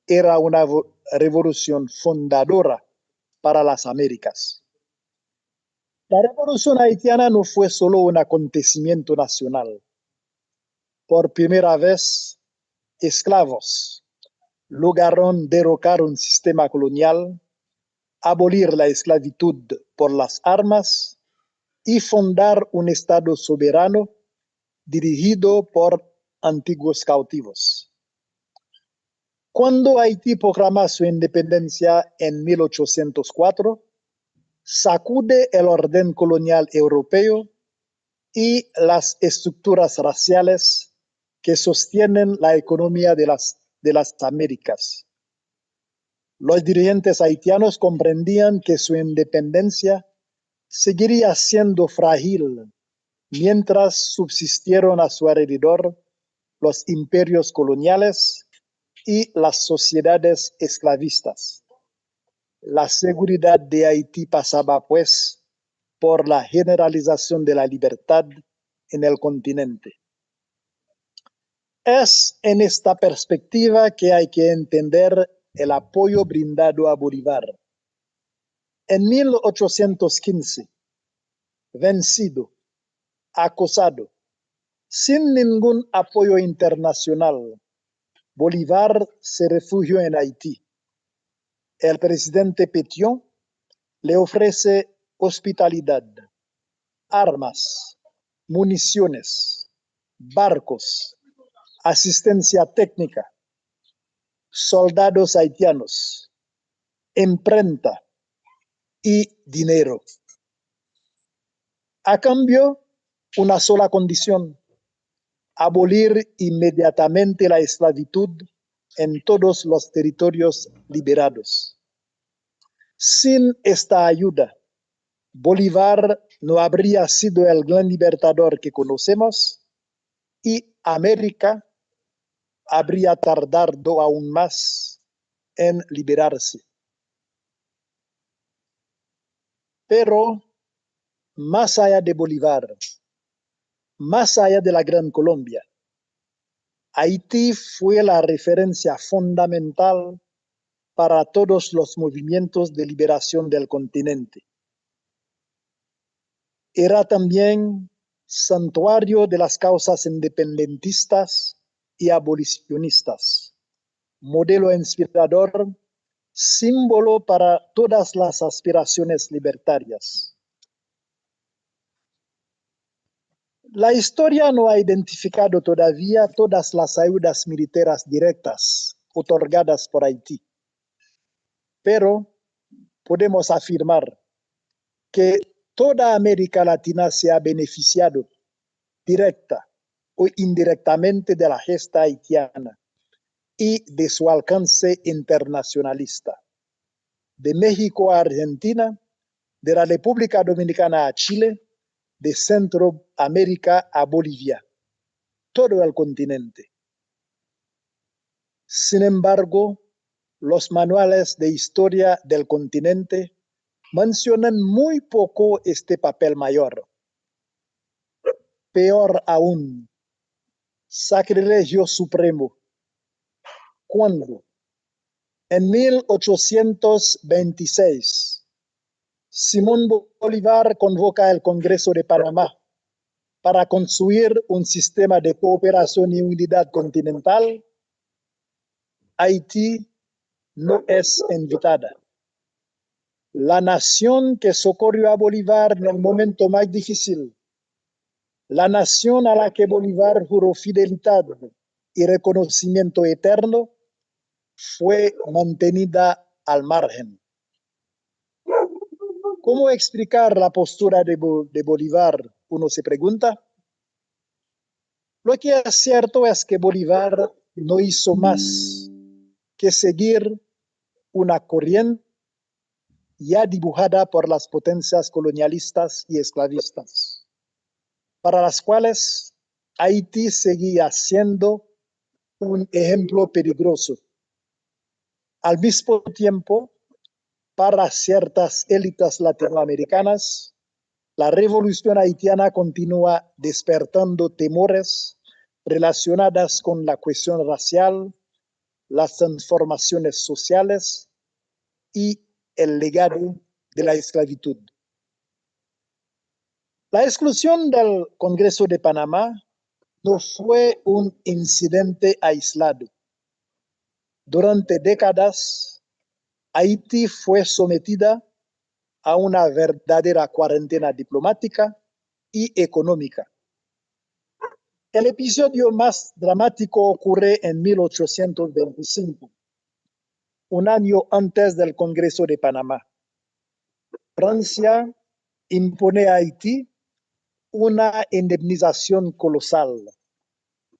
[SPEAKER 7] era una revolución fundadora para las Américas. La revolución haitiana no fue solo un acontecimiento nacional. Por primera vez, esclavos lograron derrocar un sistema colonial, abolir la esclavitud por las armas y fundar un estado soberano dirigido por antiguos cautivos. Cuando Haití proclama su independencia en 1804, sacude el orden colonial europeo y las estructuras raciales que sostienen la economía de las Américas. Los dirigentes haitianos comprendían que su independencia seguiría siendo frágil mientras subsistieron a su alrededor los imperios coloniales y las sociedades esclavistas. La seguridad de Haití pasaba, pues, por la generalización de la libertad en el continente. Es en esta perspectiva que hay que entender el apoyo brindado a Bolívar. En 1815, vencido, acosado, sin ningún apoyo internacional, Bolívar se refugió en Haití. El presidente Pétion le ofrece hospitalidad, armas, municiones, barcos, asistencia técnica, soldados haitianos, imprenta y dinero. A cambio, una sola condición: abolir inmediatamente la esclavitud en todos los territorios liberados. Sin esta ayuda, Bolívar no habría sido el gran libertador que conocemos y América habría tardado aún más en liberarse. Pero más allá de Bolívar, más allá de la Gran Colombia, Haití fue la referencia fundamental para todos los movimientos de liberación del continente. Era también santuario de las causas independentistas y abolicionistas, modelo inspirador, símbolo para todas las aspiraciones libertarias. La historia no ha identificado todavía todas las ayudas militares directas otorgadas por Haití, pero podemos afirmar que toda América Latina se ha beneficiado directa o indirectamente de la gesta haitiana y de su alcance internacionalista. De México a Argentina, de la República Dominicana a Chile, de Centroamérica a Bolivia, todo el continente. Sin embargo, los manuales de historia del continente mencionan muy poco este papel mayor. Peor aún, sacrilegio supremo, cuando en 1826 Simón Bolívar convoca el Congreso de Panamá para construir un sistema de cooperación y unidad continental, Haití no es invitada. La nación que socorrió a Bolívar en el momento más difícil, la nación a la que Bolívar juró fidelidad y reconocimiento eterno, fue mantenida al margen. ¿Cómo explicar la postura de Bolívar? Uno se pregunta. Lo que es cierto es que Bolívar no hizo más que seguir una corriente ya dibujada por las potencias colonialistas y esclavistas, para las cuales Haití seguía siendo un ejemplo peligroso. Al mismo tiempo, para ciertas élites latinoamericanas, la revolución haitiana continúa despertando temores relacionadas con la cuestión racial, las transformaciones sociales y el legado de la esclavitud. La exclusión del Congreso de Panamá no fue un incidente aislado. Durante décadas, Haití fue sometida a una verdadera cuarentena diplomática y económica. El episodio más dramático ocurre en 1825, un año antes del Congreso de Panamá. Francia impone a Haití una indemnización colosal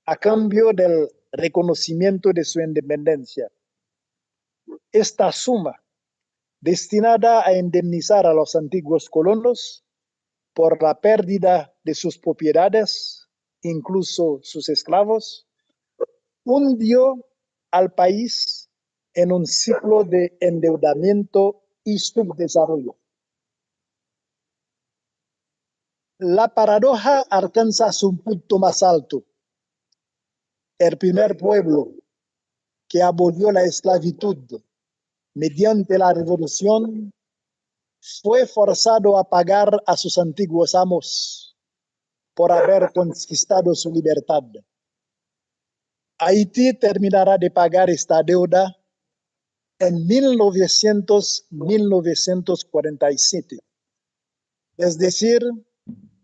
[SPEAKER 7] a cambio del reconocimiento de su independencia. Esta suma, destinada a indemnizar a los antiguos colonos por la pérdida de sus propiedades, incluso sus esclavos, hundió al país en un ciclo de endeudamiento y subdesarrollo. La paradoja alcanza su punto más alto. El primer pueblo que abolió la esclavitud mediante la revolución fue forzado a pagar a sus antiguos amos por haber conquistado su libertad. Haití terminará de pagar esta deuda en 1947, es decir,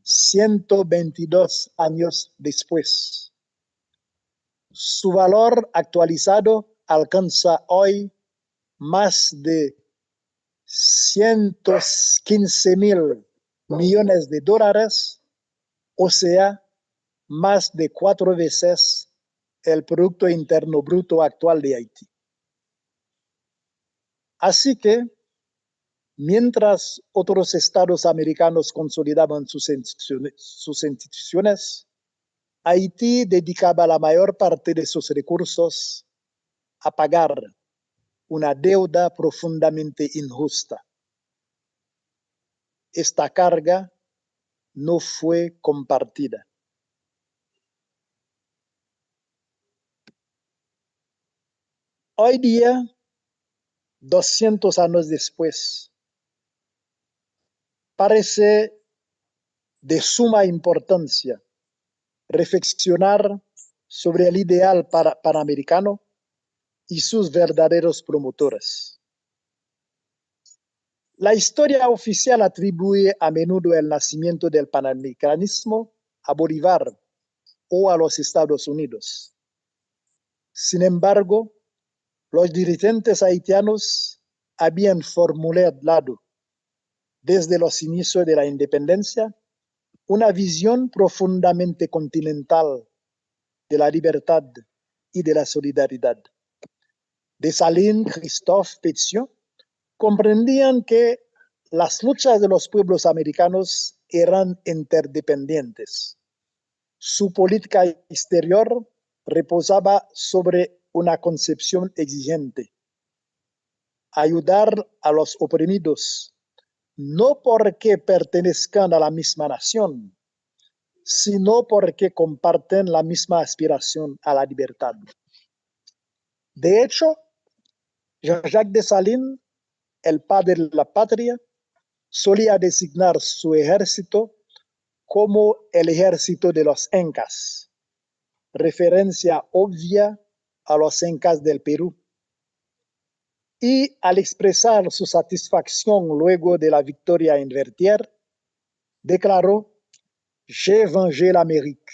[SPEAKER 7] 122 años después. Su valor actualizado alcanza hoy más de 115.000 millones de dólares, o sea, más de 4 veces el Producto Interno Bruto actual de Haití. Así que, mientras otros estados americanos consolidaban sus instituciones, Haití dedicaba la mayor parte de sus recursos a pagar una deuda profundamente injusta. Esta carga no fue compartida. Hoy día, 200 años después, parece de suma importancia reflexionar sobre el ideal panamericano y sus verdaderos promotores. La historia oficial atribuye a menudo el nacimiento del panamericanismo a Bolívar o a los Estados Unidos. Sin embargo, los dirigentes haitianos habían formulado desde los inicios de la independencia una visión profundamente continental de la libertad y de la solidaridad. Dessalines, Christophe, Pétion comprendían que las luchas de los pueblos americanos eran interdependientes. Su política exterior reposaba sobre una concepción exigente: ayudar a los oprimidos, no porque pertenezcan a la misma nación, sino porque comparten la misma aspiración a la libertad. De hecho, Jacques Dessalines, el padre de la patria, solía designar su ejército como el ejército de los incas, referencia obvia a los incas del Perú. Y al expresar su satisfacción luego de la victoria en Vertières, declaró: «J'ai vengé l'Amérique,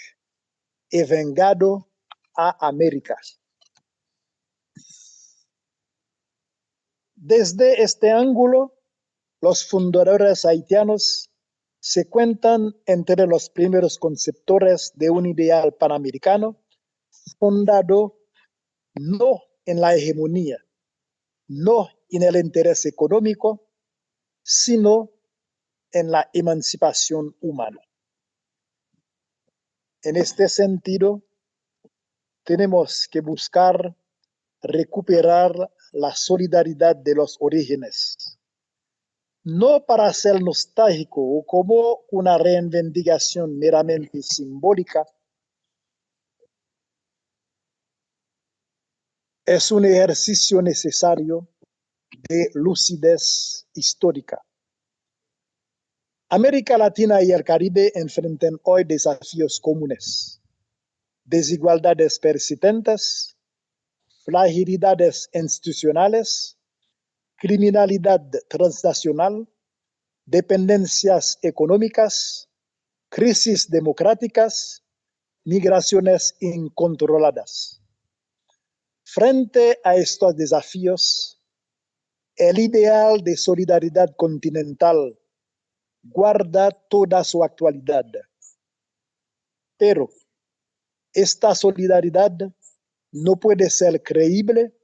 [SPEAKER 7] he vengado a América». Desde este ángulo, los fundadores haitianos se cuentan entre los primeros conceptores de un ideal panamericano fundado no en la hegemonía, no en el interés económico, sino en la emancipación humana. En este sentido, tenemos que buscar recuperar la solidaridad de los orígenes, no para ser nostálgico o como una reivindicación meramente simbólica. Es un ejercicio necesario de lucidez histórica. América Latina y el Caribe enfrentan hoy desafíos comunes: desigualdades persistentes, fragilidades institucionales, criminalidad transnacional, dependencias económicas, crisis democráticas, migraciones incontroladas. Frente a estos desafíos, el ideal de solidaridad continental guarda toda su actualidad. Pero esta solidaridad no puede ser creíble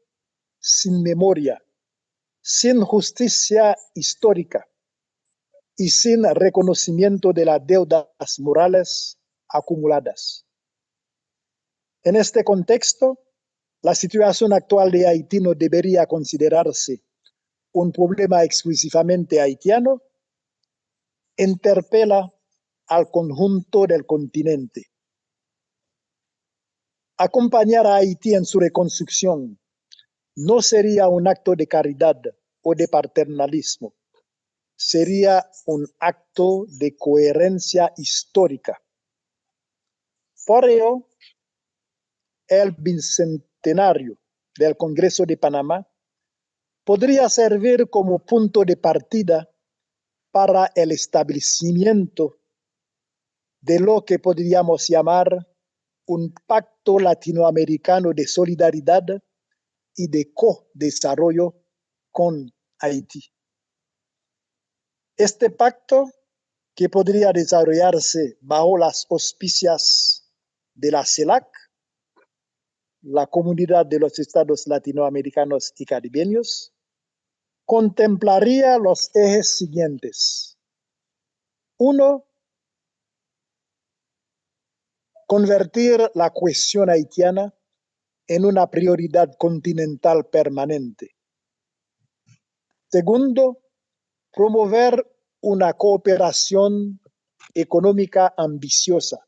[SPEAKER 7] sin memoria, sin justicia histórica y sin reconocimiento de las deudas morales acumuladas. En este contexto, la situación actual de Haití no debería considerarse un problema exclusivamente haitiano, interpela al conjunto del continente. Acompañar a Haití en su reconstrucción no sería un acto de caridad o de paternalismo, sería un acto de coherencia histórica. Por ello, el bicentenario del Congreso de Panamá podría servir como punto de partida para el establecimiento de lo que podríamos llamar un pacto latinoamericano de solidaridad y de co-desarrollo con Haití. Este pacto, que podría desarrollarse bajo las auspicias de la CELAC, la Comunidad de los Estados Latinoamericanos y Caribeños, contemplaría los ejes siguientes. 1. Convertir la cuestión haitiana en una prioridad continental permanente. 2. Promover una cooperación económica ambiciosa.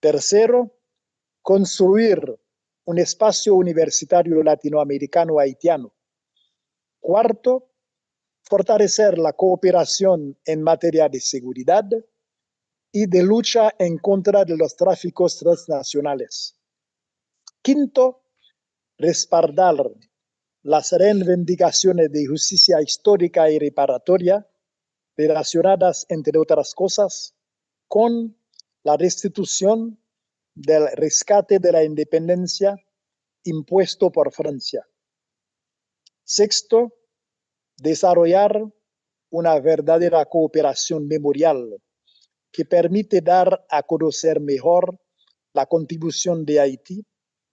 [SPEAKER 7] 3. Construir un espacio universitario latinoamericano haitiano. 4. Fortalecer la cooperación en materia de seguridad y de lucha en contra de los tráficos transnacionales. 5. Respaldar las reivindicaciones de justicia histórica y reparatoria relacionadas, entre otras cosas, con la restitución del rescate de la independencia impuesto por Francia. 6. Desarrollar una verdadera cooperación memorial que permite dar a conocer mejor la contribución de Haití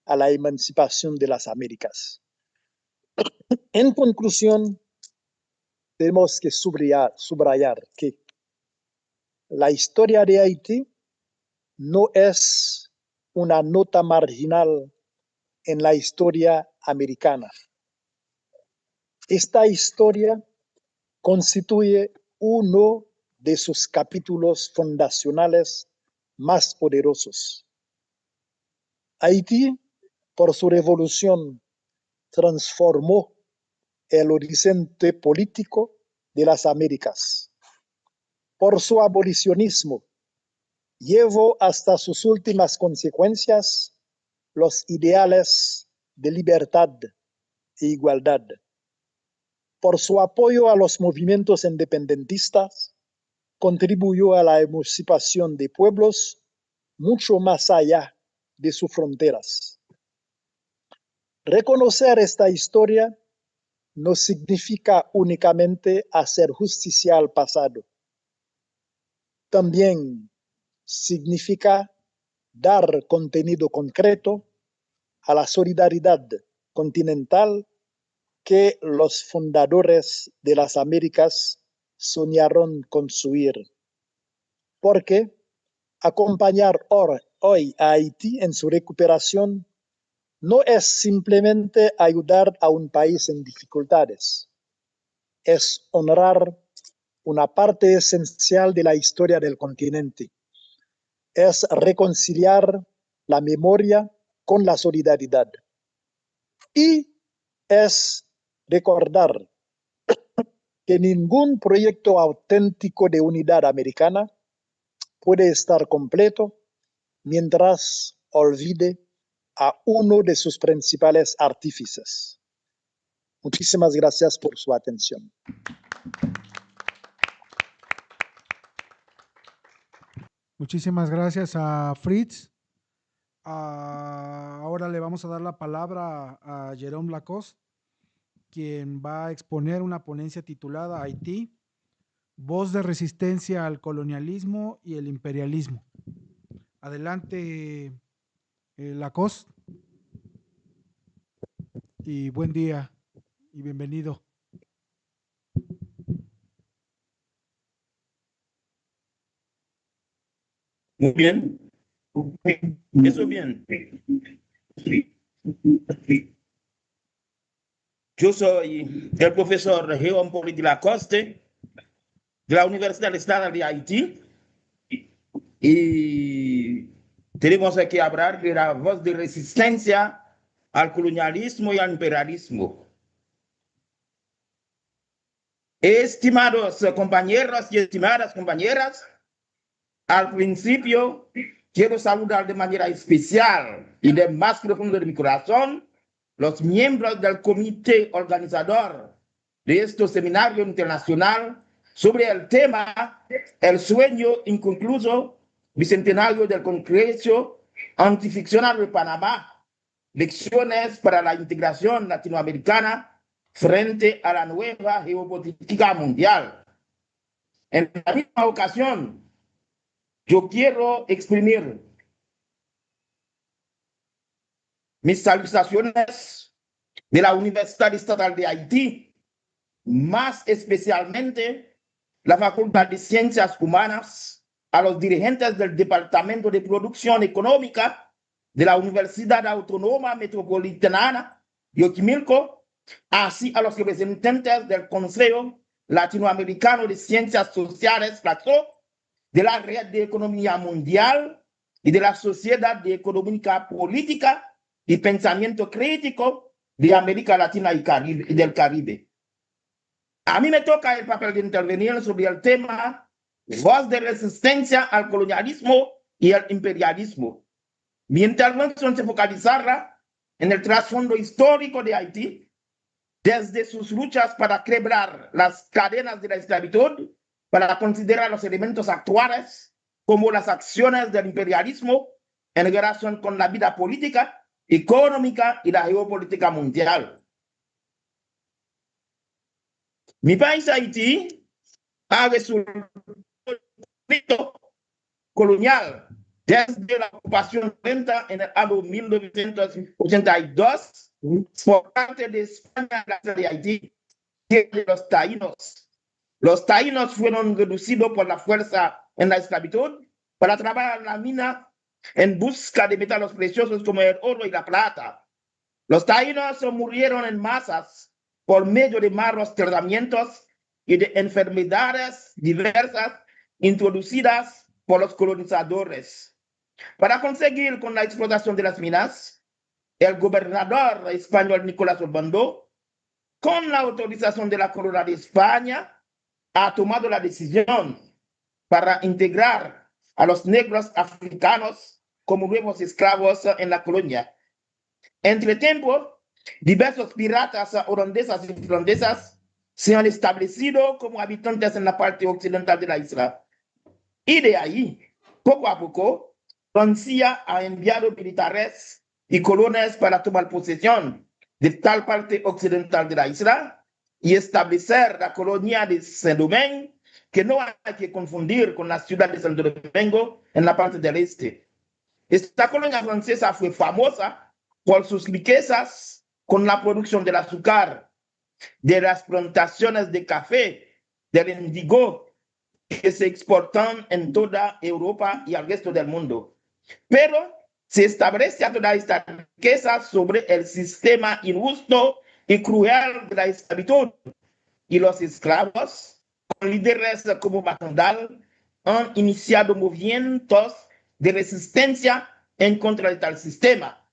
[SPEAKER 7] a la emancipación de las Américas. En conclusión, tenemos que subrayar que la historia de Haití no es una nota marginal en la historia americana. Esta historia constituye uno de sus capítulos fundacionales más poderosos. Haití, por su revolución, transformó el horizonte político de las Américas. Por su abolicionismo, llevó hasta sus últimas consecuencias los ideales de libertad e igualdad. Por su apoyo a los movimientos independentistas, contribuyó a la emancipación de pueblos mucho más allá de sus fronteras. Reconocer esta historia no significa únicamente hacer justicia al pasado. También significa dar contenido concreto a la solidaridad continental que los fundadores de las Américas soñaron construir. Porque acompañar hoy a Haití en su recuperación no es simplemente ayudar a un país en dificultades, es honrar una parte esencial de la historia del continente, es reconciliar la memoria con la solidaridad y es recordar que ningún proyecto auténtico de unidad americana puede estar completo mientras olvide a uno de sus principales artífices. Muchísimas gracias por su atención.
[SPEAKER 3] Muchísimas gracias a Fritz. Ahora le vamos a dar la palabra a Jérôme Lacoste, quien va a exponer una ponencia titulada Haití, voz de resistencia al colonialismo y el imperialismo. Adelante, Lacoste, y buen día y bienvenido.
[SPEAKER 8] Muy bien. Eso bien. Yo soy el profesor Jérôme Pauly de Lacoste de la Universidad Estatal de Haití y tenemos que hablar de la voz de resistencia al colonialismo y al imperialismo. Estimados compañeros y estimadas compañeras, al principio quiero saludar de manera especial y de más profundo de mi corazón los miembros del comité organizador de este seminario internacional sobre el tema El sueño inconcluso bicentenario del Congreso Antificcional de Panamá, lecciones para la integración latinoamericana frente a la nueva geopolítica mundial. En la misma ocasión, yo quiero exprimir mis salutaciones de la Universidad Estatal de Haití, más especialmente la Facultad de Ciencias Humanas, a los dirigentes del Departamento de Producción Económica de la Universidad Autónoma Metropolitana de Xochimilco, así a los representantes del Consejo Latinoamericano de Ciencias Sociales, FLACSO, de la Red de Economía Mundial y de la Sociedad de Económica Política y Pensamiento Crítico de América Latina y del Caribe. A mí me toca el papel de intervenir sobre el tema voz de resistencia al colonialismo y al imperialismo. Mi intervención se focalizará en el trasfondo histórico de Haití, desde sus luchas para quebrar las cadenas de la esclavitud, para considerar los elementos actuales como las acciones del imperialismo en relación con la vida política, económica y la geopolítica mundial. Mi país, Haití, ha resuelto el conflicto colonial desde la ocupación violenta en el año 1982 por parte de España de Haití y de los taínos. Los taínos fueron reducidos por la fuerza en la esclavitud para trabajar en la mina en busca de metales preciosos como el oro y la plata. Los taínos murieron en masas por medio de malos tratamientos y de enfermedades diversas introducidas por los colonizadores. Para conseguir con la explotación de las minas, el gobernador español Nicolás Obando, con la autorización de la Corona de España, ha tomado la decisión para integrar a los negros africanos como nuevos esclavos en la colonia. Entre tiempo, diversos piratas holandeses y francesas se han establecido como habitantes en la parte occidental de la isla. Y de ahí, poco a poco, Francia ha enviado militares y colonias para tomar posesión de tal parte occidental de la isla y establecer la colonia de Saint-Domingue, que no hay que confundir con la ciudad de Santo Domingo en la parte del este. Esta colonia francesa fue famosa por sus riquezas con la producción del azúcar, de las plantaciones de café, del indigo, que se exportan en toda Europa y al resto del mundo. Pero se establece toda esta riqueza sobre el sistema injusto y cruel de la esclavitud. Y los esclavos, con líderes como Macandal, han iniciado movimientos de resistencia en contra de tal sistema.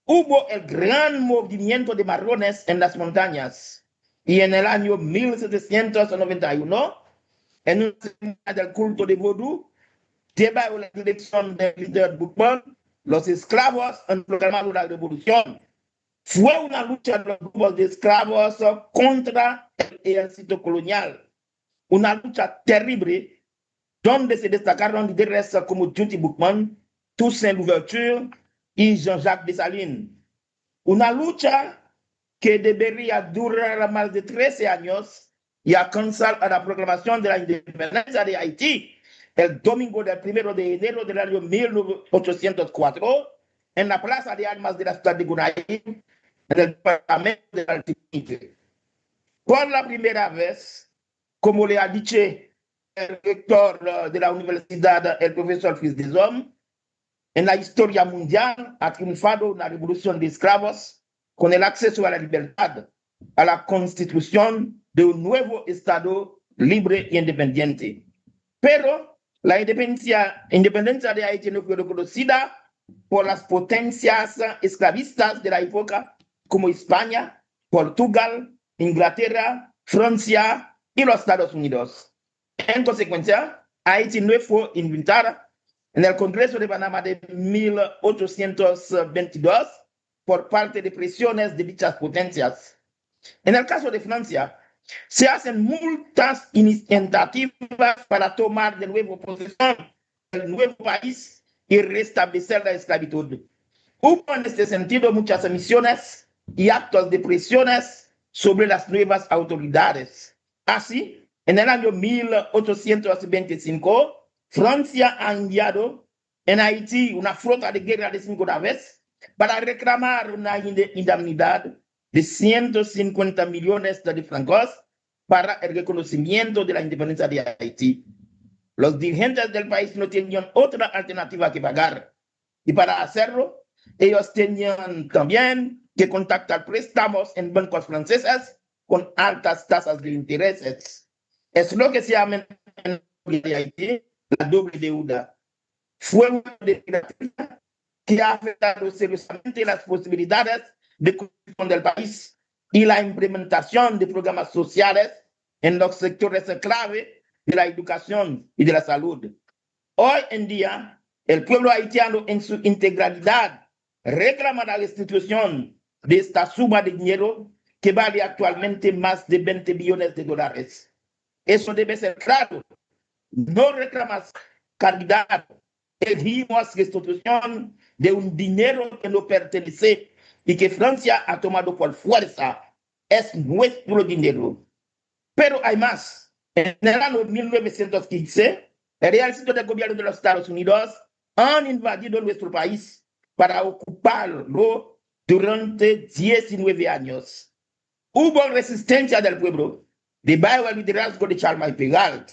[SPEAKER 8] Hubo el gran movimiento de marrones en las montañas y en el año 1791, en una semana del culto de Vodú, llevado la dirección del líder Boukman, los esclavos han proclamado la revolución. Fue una lucha de los grupos de esclavos contra el ejército colonial, una lucha terrible donde se destacaron líderes como Juti Boukman, Toussaint Louverture y Jean-Jacques Dessalines. Una lucha que debería durar más de 13 años y alcanzar a la proclamación de la independencia de Haití el domingo del 1 de enero del año 1804 en la Plaza de Armas de la ciudad de Gonaïves, en el departamento de Martinique. Por la primera vez, como le ha dicho el rector de la universidad, el profesor Fils des Hommes, en la historia mundial ha triunfado una revolución de esclavos con el acceso a la libertad, a la constitución de un nuevo Estado libre e independiente. Pero la independencia de Haití no fue reconocida por las potencias esclavistas de la época, como España, Portugal, Inglaterra, Francia y los Estados Unidos. En consecuencia, Haití no fue invitada en el Congreso de Panamá de 1822 por parte de presiones de dichas potencias. En el caso de Francia, se hacen muchas iniciativas para tomar de nuevo posesión el nuevo país y restablecer la esclavitud. Hubo en este sentido muchas emisiones y actos de presiones sobre las nuevas autoridades. Así, en el año 1825, Francia ha enviado en Haití una flota de guerra de 5 naves para reclamar una indemnidad de 150 millones de francos para el reconocimiento de la independencia de Haití. Los dirigentes del país no tenían otra alternativa que pagar. Y para hacerlo, ellos tenían también que contactar préstamos en bancos franceses con altas tasas de intereses. Es lo que se llama en Haití la doble deuda. Fue una deuda que ha afectado seriosamente las posibilidades de construcción del país y la implementación de programas sociales en los sectores clave de la educación y de la salud. Hoy en día, el pueblo haitiano en su integralidad reclama la restitución de esta suma de dinero que vale actualmente más de 20 billones de dólares. Eso debe ser claro. No reclamas caridad, exigimos restitución de un dinero que no pertenece y que Francia ha tomado por fuerza. Es nuestro dinero. Pero hay más. En el año 1915, el ejército del gobierno de los Estados Unidos han invadido nuestro país para ocuparlo durante 19 años. Hubo resistencia del pueblo debajo del liderazgo de Charlemagne Pégualt,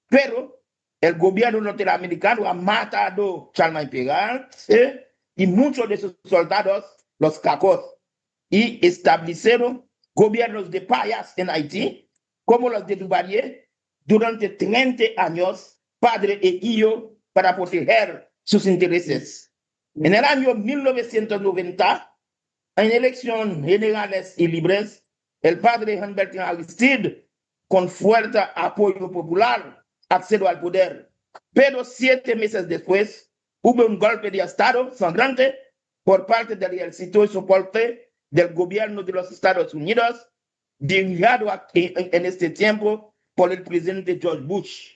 [SPEAKER 8] pero el gobierno norteamericano ha matado a Charlemagne Pégualt y muchos de sus soldados los cacos y establecieron gobiernos de payas en Haití, como los de Duvalier, durante 30 años, padre e hijo, para proteger sus intereses. En el año 1990, en elecciones generales y libres, el padre Jean-Bertrand Aristide, con fuerte apoyo popular, accedió al poder. Pero 7 meses después, hubo un golpe de Estado sangrante por parte del ejército y soporte del gobierno de los Estados Unidos, dirigido en este tiempo por el presidente George Bush.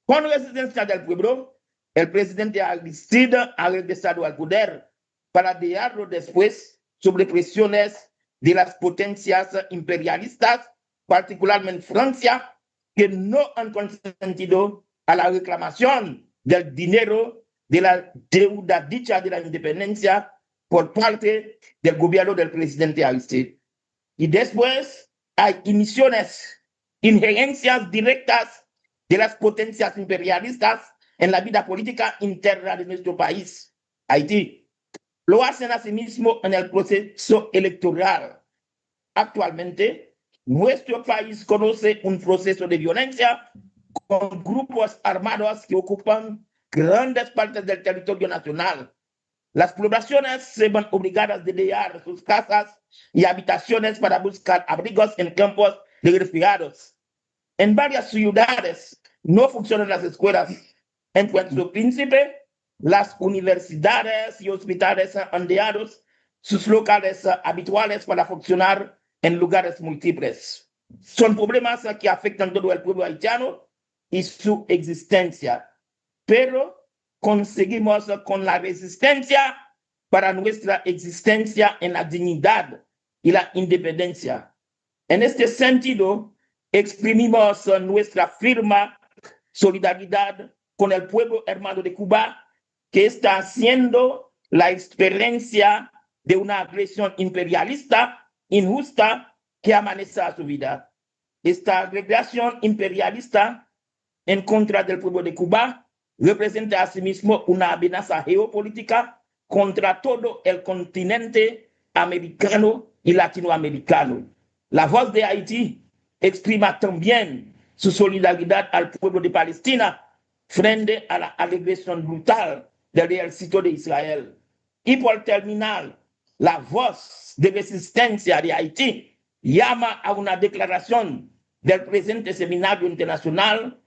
[SPEAKER 8] Con resistencia del pueblo, el presidente Aristide ha regresado al poder para dejarlo después sobre presiones de las potencias imperialistas, particularmente Francia, que no han consentido a la reclamación del dinero de la deuda dicha de la independencia por parte del gobierno del presidente Aristide. Y después hay injerencias directas de las potencias imperialistas en la vida política interna de nuestro país, Haití. Lo hacen asimismo en el proceso electoral. Actualmente, nuestro país conoce un proceso de violencia con grupos armados que ocupan grandes partes del territorio nacional. Las poblaciones se ven obligadas a dejar sus casas y habitaciones para buscar abrigos en campos de refugiados. En varias ciudades no funcionan las escuelas. En Puerto Príncipe, las universidades y hospitales han dejado sus locales habituales para funcionar en lugares múltiples. Son problemas que afectan todo el pueblo haitiano y su existencia, pero conseguimos con la resistencia para nuestra existencia en la dignidad y la independencia. En este sentido, exprimimos nuestra firme solidaridad con el pueblo hermano de Cuba, que está haciendo la experiencia de una agresión imperialista injusta que amenaza a su vida. Esta agresión imperialista en contra del pueblo de Cuba representa asimismo una amenaza geopolítica contra todo el continente americano y latinoamericano. La voz de Haití exprima también su solidaridad al pueblo de Palestina frente a la agresión brutal del ejército de Israel. Y por terminar, la voz de resistencia de Haití llama a una declaración del presente seminario internacional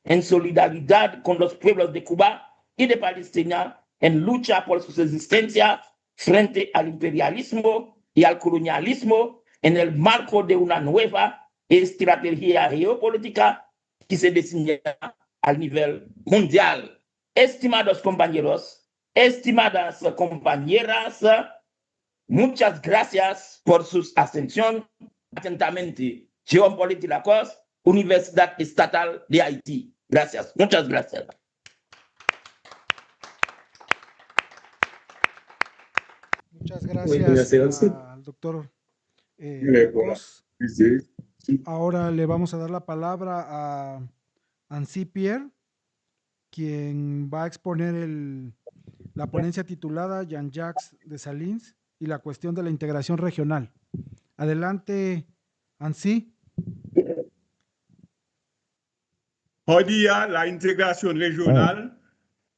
[SPEAKER 8] en solidaridad con los pueblos de Cuba y de Palestina en lucha por su existencia frente al imperialismo y al colonialismo en el marco de una nueva estrategia geopolítica que se diseña a nivel mundial. Estimados compañeros, estimadas compañeras, muchas gracias por su atención. Atentamente, Jérôme Poletti Lacoste, Universidad Estatal de Haití. Gracias, muchas gracias.
[SPEAKER 3] Muchas gracias al doctor Lacoste. Ahora le vamos a dar la palabra a Ancy Pierre, quien va a exponer la ponencia titulada Jean-Jacques Dessalines y la cuestión de la integración regional. Adelante, Ancy.
[SPEAKER 9] Hoy día la integración regional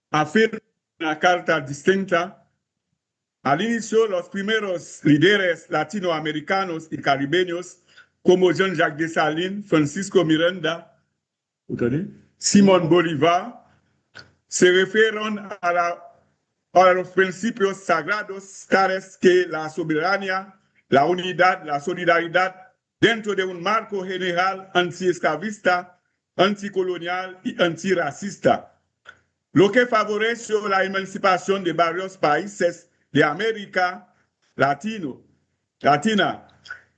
[SPEAKER 9] afirma una carta distinta. Al inicio, los primeros líderes latinoamericanos y caribeños, como Jean-Jacques Dessalines, Francisco Miranda, Simón Bolívar, se refieren a los principios sagrados tales que la soberanía, la unidad, la solidaridad, dentro de un marco general antiesclavista, anticolonial y antirracista, lo que favoreció la emancipación de varios países de América Latina.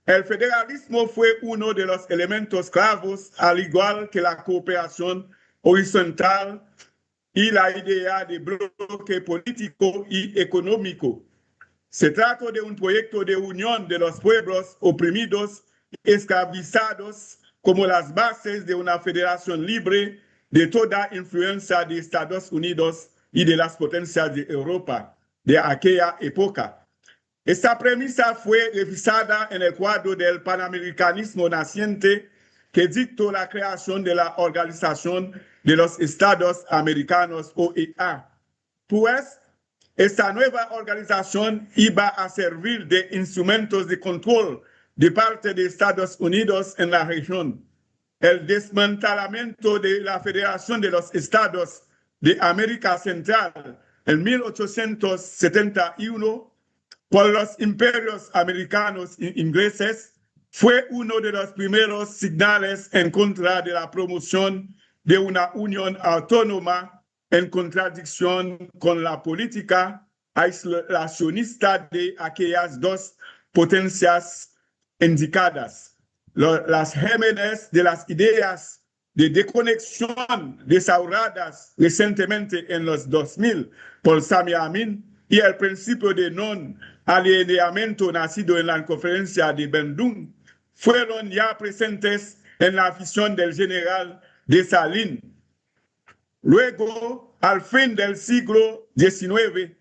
[SPEAKER 9] El federalismo fue uno de los elementos clavos, al igual que la cooperación horizontal y la idea de bloque político y económico. Se trata de un proyecto de unión de los pueblos oprimidos y esclavizados como las bases de una federación libre de toda influencia de Estados Unidos y de las potencias de Europa de aquella época. Esta premisa fue revisada en el cuadro del panamericanismo naciente que dictó la creación de la Organización de los Estados Americanos, OEA. Pues, esta nueva organización iba a servir de instrumentos de control de parte de Estados Unidos en la región. El desmantelamiento de la Federación de los Estados de América Central en 1871 por los imperios americanos e ingleses fue uno de los primeros señales en contra de la promoción de una unión autónoma en contradicción con la política aislacionista de aquellas dos potencias indicadas. Las gérmenes de las ideas de desconexión desarrolladas recientemente en los 2000 por Sami Amin y el principio de non-alineamiento nacido en la conferencia de Bandung fueron ya presentes en la visión del general Dessalines. Luego, al fin del siglo XIX,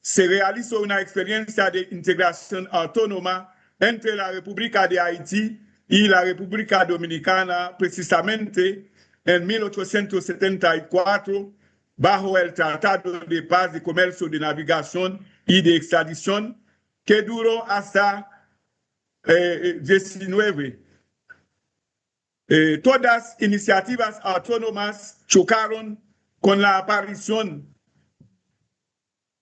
[SPEAKER 9] se realizó una experiencia de integración autónoma entre la República de Haití y la República Dominicana, precisamente en 1874, bajo el Tratado de Paz de Comercio, de Navegación y de Extradición, que duró hasta 19. Todas iniciativas autónomas chocaron con la aparición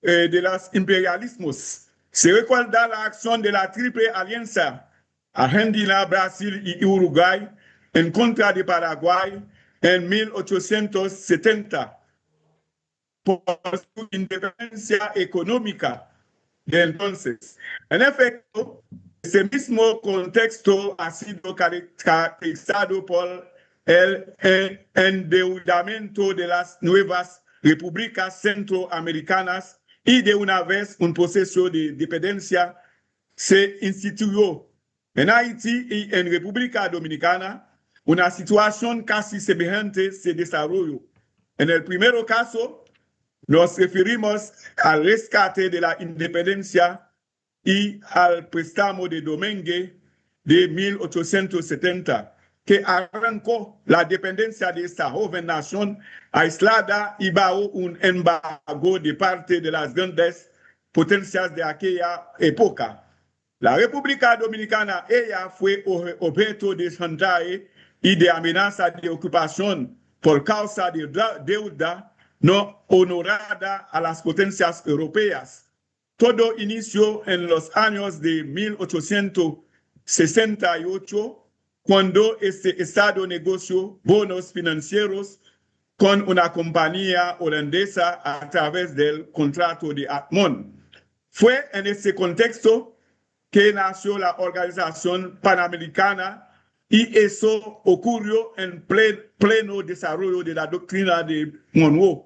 [SPEAKER 9] de los imperialismos. Se recuerda la acción de la Triple Alianza, Argentina, Brasil y Uruguay, en contra de Paraguay en 1870, por su independencia económica de entonces. En efecto, ese mismo contexto ha sido caracterizado por el endeudamiento de las nuevas repúblicas centroamericanas y de una vez un proceso de dependencia se instituyó. En Haití y en República Dominicana, una situación casi semejante se desarrolló. En el primer caso, nos referimos al rescate de la independencia y al préstamo de Domingue de 1870, que arrancó la dependencia de esta joven nación aislada y bajo un embargo de parte de las grandes potencias de aquella época. La República Dominicana, ella fue objeto de chantaje y de amenaza de ocupación por causa de deuda no honorada a las potencias europeas. Todo inició en los años de 1868, cuando este Estado negoció bonos financieros con una compañía holandesa a través del contrato de Atmon. Fue en ese contexto que nació la Organización Panamericana y eso ocurrió en pleno desarrollo de la doctrina de Monroe,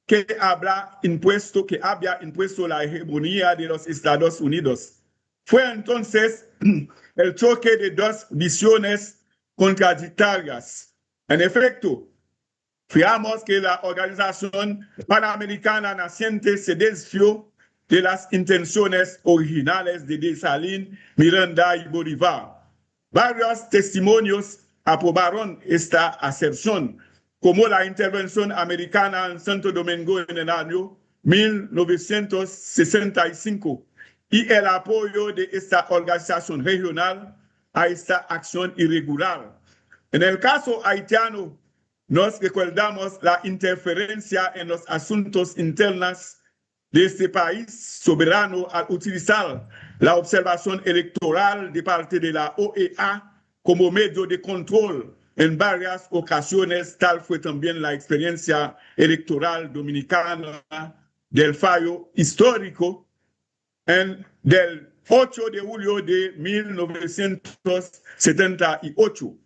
[SPEAKER 9] que había impuesto la hegemonía de los Estados Unidos. Fue entonces el choque de dos visiones contradictorias. En efecto, veamos que la Organización Panamericana naciente se desvió de las intenciones originales de Dessalines, Miranda y Bolívar. Varios testimonios aprobaron esta aserción, como la intervención americana en Santo Domingo en el año 1965 y el apoyo de esta organización regional a esta acción irregular. En el caso haitiano, nos recordamos la interferencia en los asuntos internos de este país soberano al utilizar la observación electoral de parte de la OEA como medio de control en varias ocasiones. Tal fue también la experiencia electoral dominicana del fallo histórico del 8 de julio de 1978.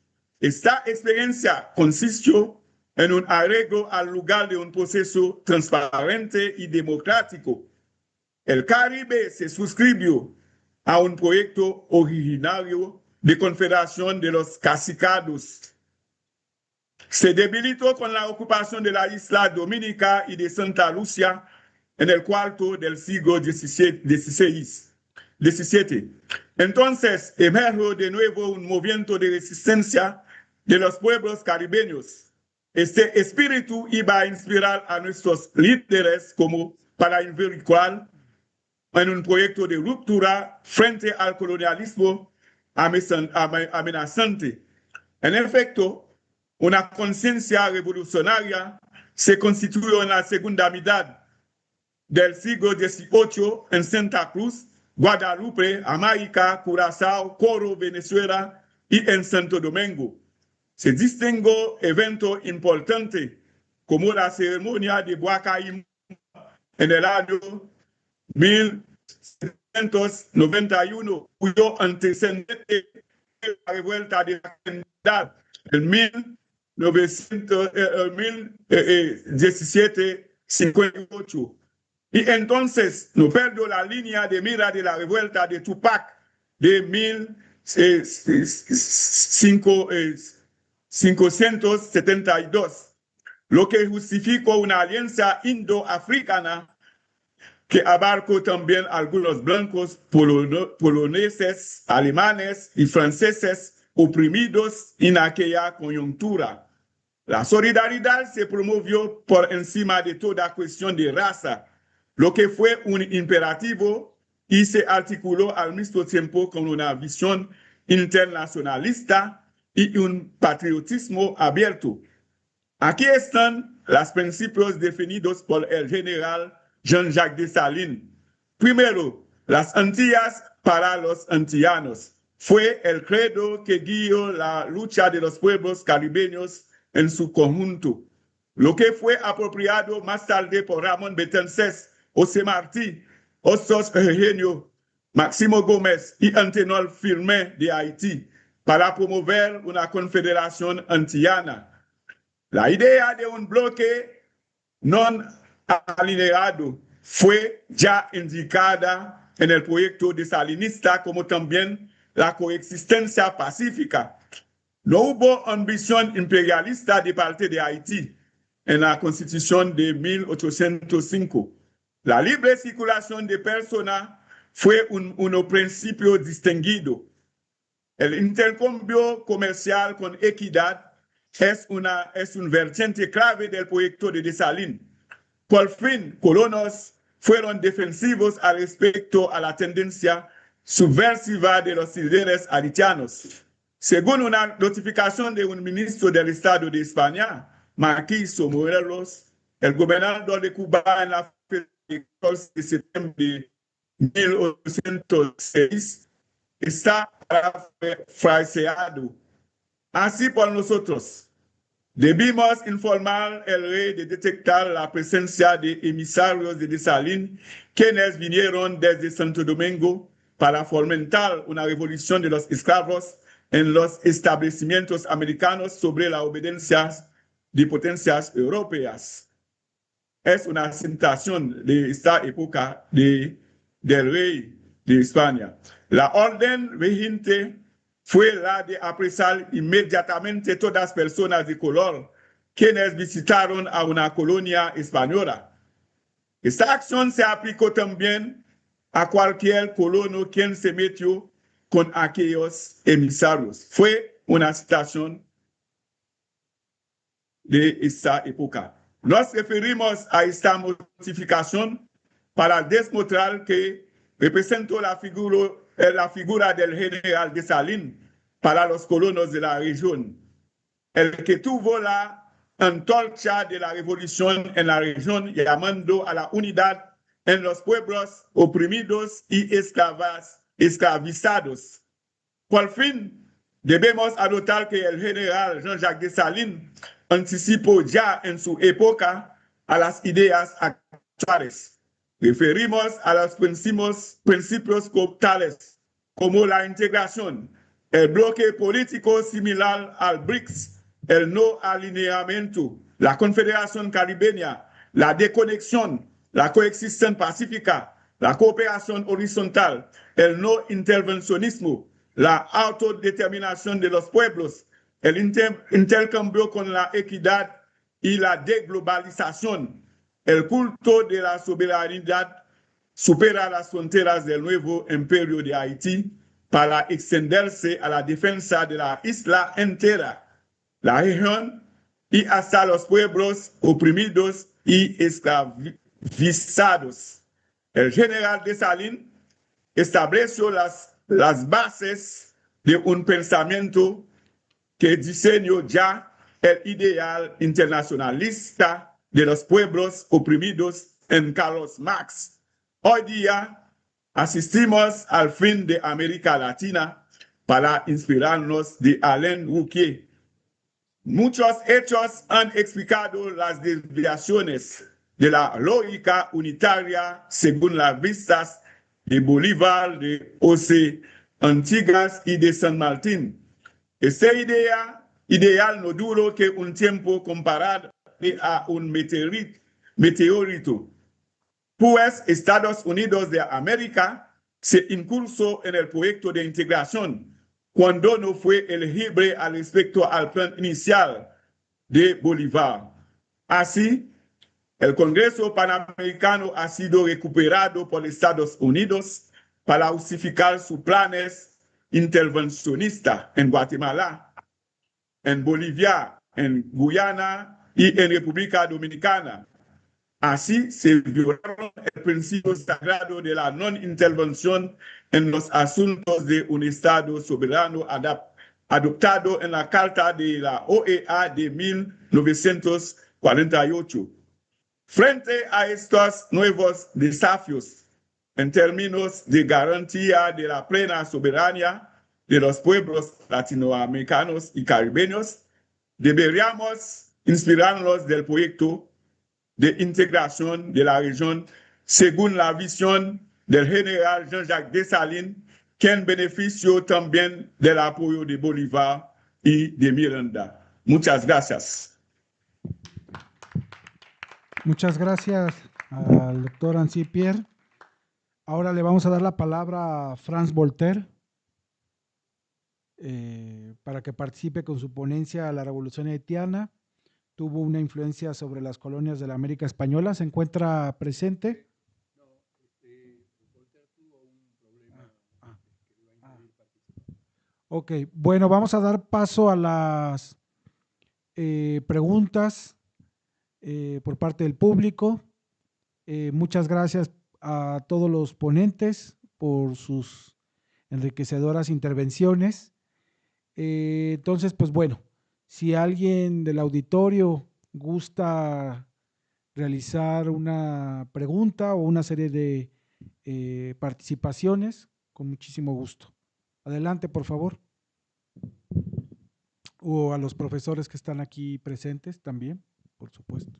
[SPEAKER 9] Esta experiencia consistió en un arreglo al lugar de un proceso transparente y democrático. El Caribe se suscribió a un proyecto originario de confederación de los cacicados. Se debilitó con la ocupación de la isla Dominica y de Santa Lucia en el cuarto del siglo XVII. Entonces emergió de nuevo un movimiento de resistencia de los pueblos caribeños. Este espíritu iba a inspirar a nuestros líderes como para involucrar en un proyecto de ruptura frente al colonialismo amenazante. En efecto, una conciencia revolucionaria se constituyó en la segunda mitad del siglo XVIII en Santa Cruz, Guadalupe, Jamaica, Curazao, Coro, Venezuela y en Santo Domingo. Se distinguió eventos importantes como la ceremonia de Huacaíma en el año 1791, cuyo antecedente fue la revuelta de la Trinidad en 1758. Y entonces no perdió la línea de mira de la revuelta de Tupac de 1572, lo que justificó una alianza indo-africana que abarcó también algunos blancos poloneses, alemanes y franceses oprimidos en aquella coyuntura. La solidaridad se promovió por encima de toda cuestión de raza, lo que fue un imperativo y se articuló al mismo tiempo con una visión internacionalista y un patriotismo abierto. Aquí están los principios definidos por el general Jean-Jacques Dessalines. Primero, las Antillas para los antillanos. Fue el credo que guió la lucha de los pueblos caribeños en su conjunto, lo que fue apropiado más tarde por Ramón Betances, José Martí, Hostos Eugenio, Máximo Gómez y Antenor Firmin de Haití para promover una confederación antillana. La idea de un bloque no alineado fue ya indicada en el proyecto desalinista, como también la coexistencia pacífica. No hubo ambición imperialista de parte de Haití en la Constitución de 1805. La libre circulación de personas fue un principio distinguido. El intercambio comercial con equidad es un vertiente clave del proyecto de Dessalines. Por fin, colonos fueron defensivos al respecto a la tendencia subversiva de los líderes haitianos. Según una notificación de un ministro del Estado de España, Marquis Morelos, el gobernador de Cuba en la fecha del 14 de septiembre de 1806, está parafraseado así por nosotros: Debimos informar el rey de detectar la presencia de emisarios de Dessalines quienes vinieron desde Santo Domingo para fomentar una revolución de los esclavos en los establecimientos americanos sobre la obediencia de potencias europeas. Es una citación de esta época del rey de España. La orden vigente fue la de apresar inmediatamente todas las personas de color quienes visitaron a una colonia española. Esta acción se aplicó también a cualquier colono quien se metió con aquellos emisarios. Fue una citación de esta época. Nos referimos a esta modificación para demostrar que representó la figura del general Dessalines para los colonos de la región, el que tuvo la antorcha de la revolución en la región, llamando a la unidad en los pueblos oprimidos y esclavizados. Por fin, debemos anotar que el general Jean-Jacques Dessalines anticipó ya en su época a las ideas actuales. Referimos a los principios tales como la integración, el bloque político similar al BRICS, el no alineamiento, la Confederación Caribeña, la desconexión, la coexistencia pacífica, la cooperación horizontal, el no intervencionismo, la autodeterminación de los pueblos, el intercambio con la equidad y la deglobalización. El culto de la soberanía supera las fronteras del nuevo imperio de Haití para extenderse a la defensa de la isla entera, la región y hasta los pueblos oprimidos y esclavizados. El general Dessalines estableció las bases de un pensamiento que diseñó ya el ideal internacionalista de los pueblos oprimidos en Carlos Marx. Hoy día asistimos al fin de América Latina para inspirarnos de Alain Rouquier. Muchos hechos han explicado las desviaciones de la lógica unitaria según las vistas de Bolívar, de José Antigas y de San Martín. Esta ideal no duró que un tiempo comparado a un meteorito, pues Estados Unidos de América se incursó en el proyecto de integración cuando no fue elegible al respecto al plan inicial de Bolívar. Así, el Congreso Panamericano ha sido recuperado por Estados Unidos para justificar sus planes intervencionistas en Guatemala, en Bolivia, en Guyana y en República Dominicana. Así se violaron el principio sagrado de la no-intervención en los asuntos de un Estado soberano adoptado en la Carta de la OEA de 1948. Frente a estos nuevos desafíos, en términos de garantía de la plena soberanía de los pueblos latinoamericanos y caribeños, deberíamos inspirarnos del proyecto de integración de la región según la visión del general Jean-Jacques Dessalines, quien benefició también del apoyo de Bolívar y de Miranda. Muchas gracias.
[SPEAKER 3] Muchas gracias al doctor Ancí-Pierre. Ahora le vamos a dar la palabra a Franz Voltaire para que participe con su ponencia a la Revolución Haitiana. Tuvo una influencia sobre las colonias de la América Española. ¿Se encuentra presente? No, Voltaire tuvo un problema. Ok, bueno, vamos a dar paso a las preguntas por parte del público. Muchas gracias a todos los ponentes por sus enriquecedoras intervenciones. Entonces, pues bueno, si alguien del auditorio gusta realizar una pregunta o una serie de participaciones, con muchísimo gusto. Adelante, por favor. o a los profesores que están aquí presentes también, por supuesto.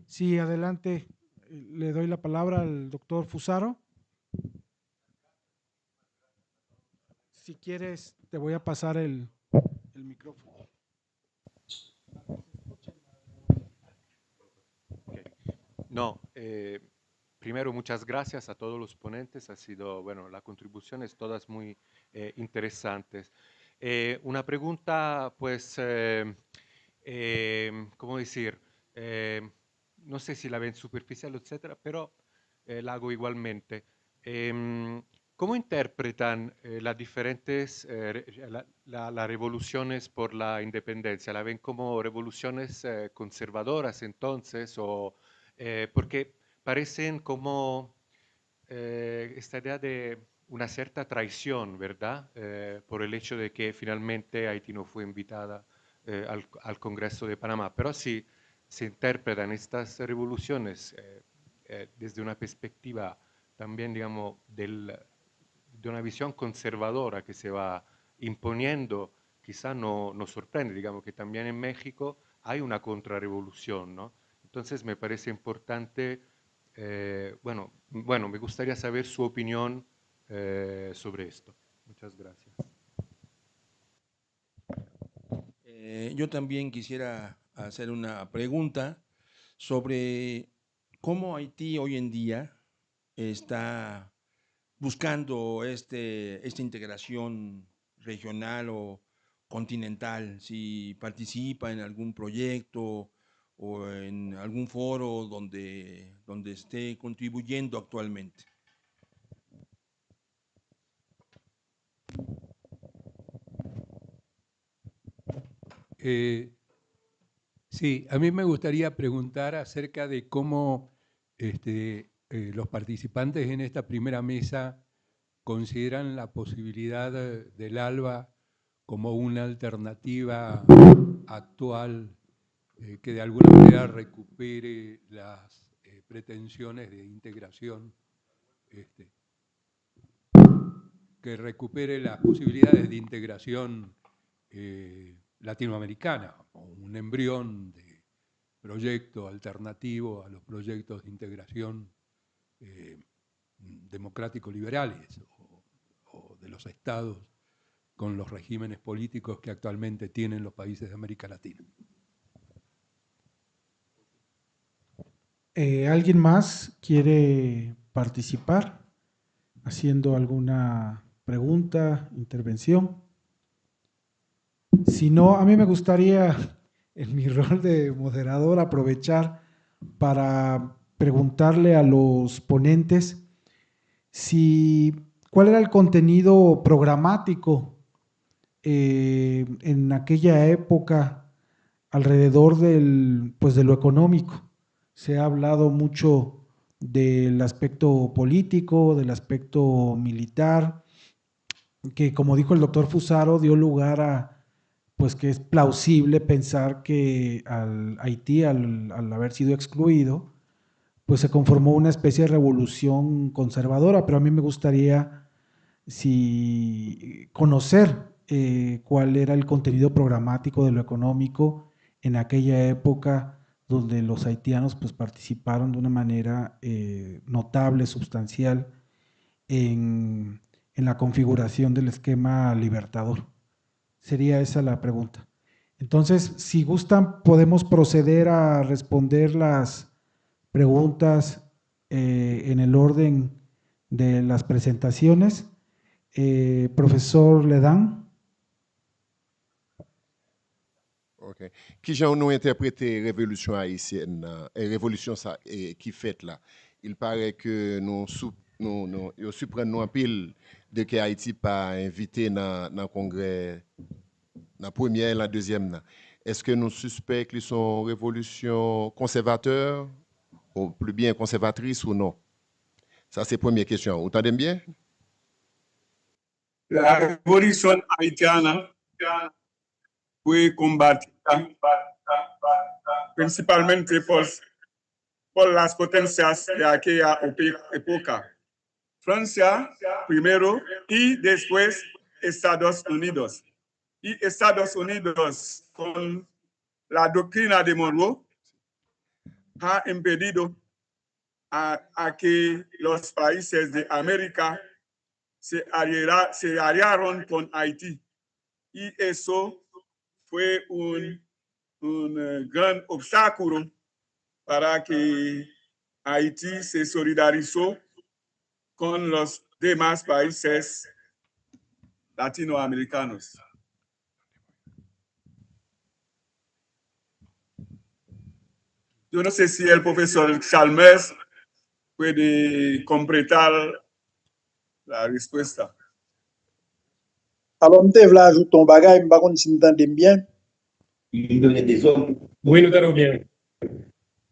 [SPEAKER 3] Sí, adelante. Le doy la palabra al doctor Fusaro. Si quieres, te voy a pasar el micrófono.
[SPEAKER 10] No, primero muchas gracias a todos los ponentes, ha sido, bueno, las contribuciones todas muy interesantes. Una pregunta, pues, ¿cómo decir? No sé si la ven superficial, etcétera, pero la hago igualmente. ¿Cómo interpretan las diferentes las revoluciones por la independencia? ¿La ven como revoluciones conservadoras entonces? O, porque parecen como esta idea de una cierta traición, ¿verdad? Por el hecho de que finalmente Haití no fue invitada al Congreso de Panamá. Pero sí se interpretan estas revoluciones desde una perspectiva también, digamos, de una visión conservadora que se va imponiendo, quizá no nos sorprende, digamos que también en México hay una contrarrevolución, ¿no? Entonces me parece importante, bueno, me gustaría saber su opinión sobre esto. Muchas gracias.
[SPEAKER 1] Yo también quisiera hacer una pregunta sobre cómo Haití hoy en día está buscando esta integración regional o continental, si participa en algún proyecto o en algún foro donde esté contribuyendo actualmente.
[SPEAKER 11] Sí, a mí me gustaría preguntar acerca de cómo los participantes en esta primera mesa consideran la posibilidad del ALBA como una alternativa actual que de alguna manera recupere las pretensiones de integración, que recupere las posibilidades de integración latinoamericana, un embrión de proyecto alternativo a los proyectos de integración democrático-liberales o de los estados con los regímenes políticos que actualmente tienen los países de América Latina.
[SPEAKER 3] ¿Alguien más quiere participar haciendo alguna pregunta, intervención? Si no, a mí me gustaría, en mi rol de moderador, aprovechar para preguntarle a los ponentes cuál era el contenido programático en aquella época alrededor de lo económico. Se ha hablado mucho del aspecto político, del aspecto militar, que como dijo el doctor Fusaro, dio lugar a pues que es plausible pensar que Haití, al haber sido excluido, pues se conformó una especie de revolución conservadora, pero a mí me gustaría conocer cuál era el contenido programático de lo económico en aquella época donde los haitianos pues participaron de una manera notable, sustancial en la configuración del esquema libertador. Sería esa la pregunta. Entonces, si gustan, podemos proceder a responder las preguntas en el orden de las presentaciones. Profesor Ledan.
[SPEAKER 6] Ok. Qui j'en nous interprété révolution haïtienne, révolution ça qui fait là. Il paraît que nous surprenons un pile de que Haïti pas invité dans le congrès, dans la première et la deuxième. Est-ce que nous suspectons qu'ils sont révolution conservateur ou plus bien conservatrice ou non? Ça c'est la première question. Vous entendez bien?
[SPEAKER 9] La révolution haïtienne fue combatida principalmente por las potencias de aquella época. Francia primero y después Estados Unidos. Y Estados Unidos, con la doctrina de Monroe, ha impedido a que los países de América se aliaron con Haití. Y eso fue un gran obstáculo para que Haití se solidarizó con los demás países latinoamericanos. Yo no sé si el profesor Chalmers puede completar la respuesta.
[SPEAKER 7] Alors, je vais ajouter un bagage, je ne sais pas si vous entendez bien.
[SPEAKER 8] Oui,
[SPEAKER 12] nous allons bien.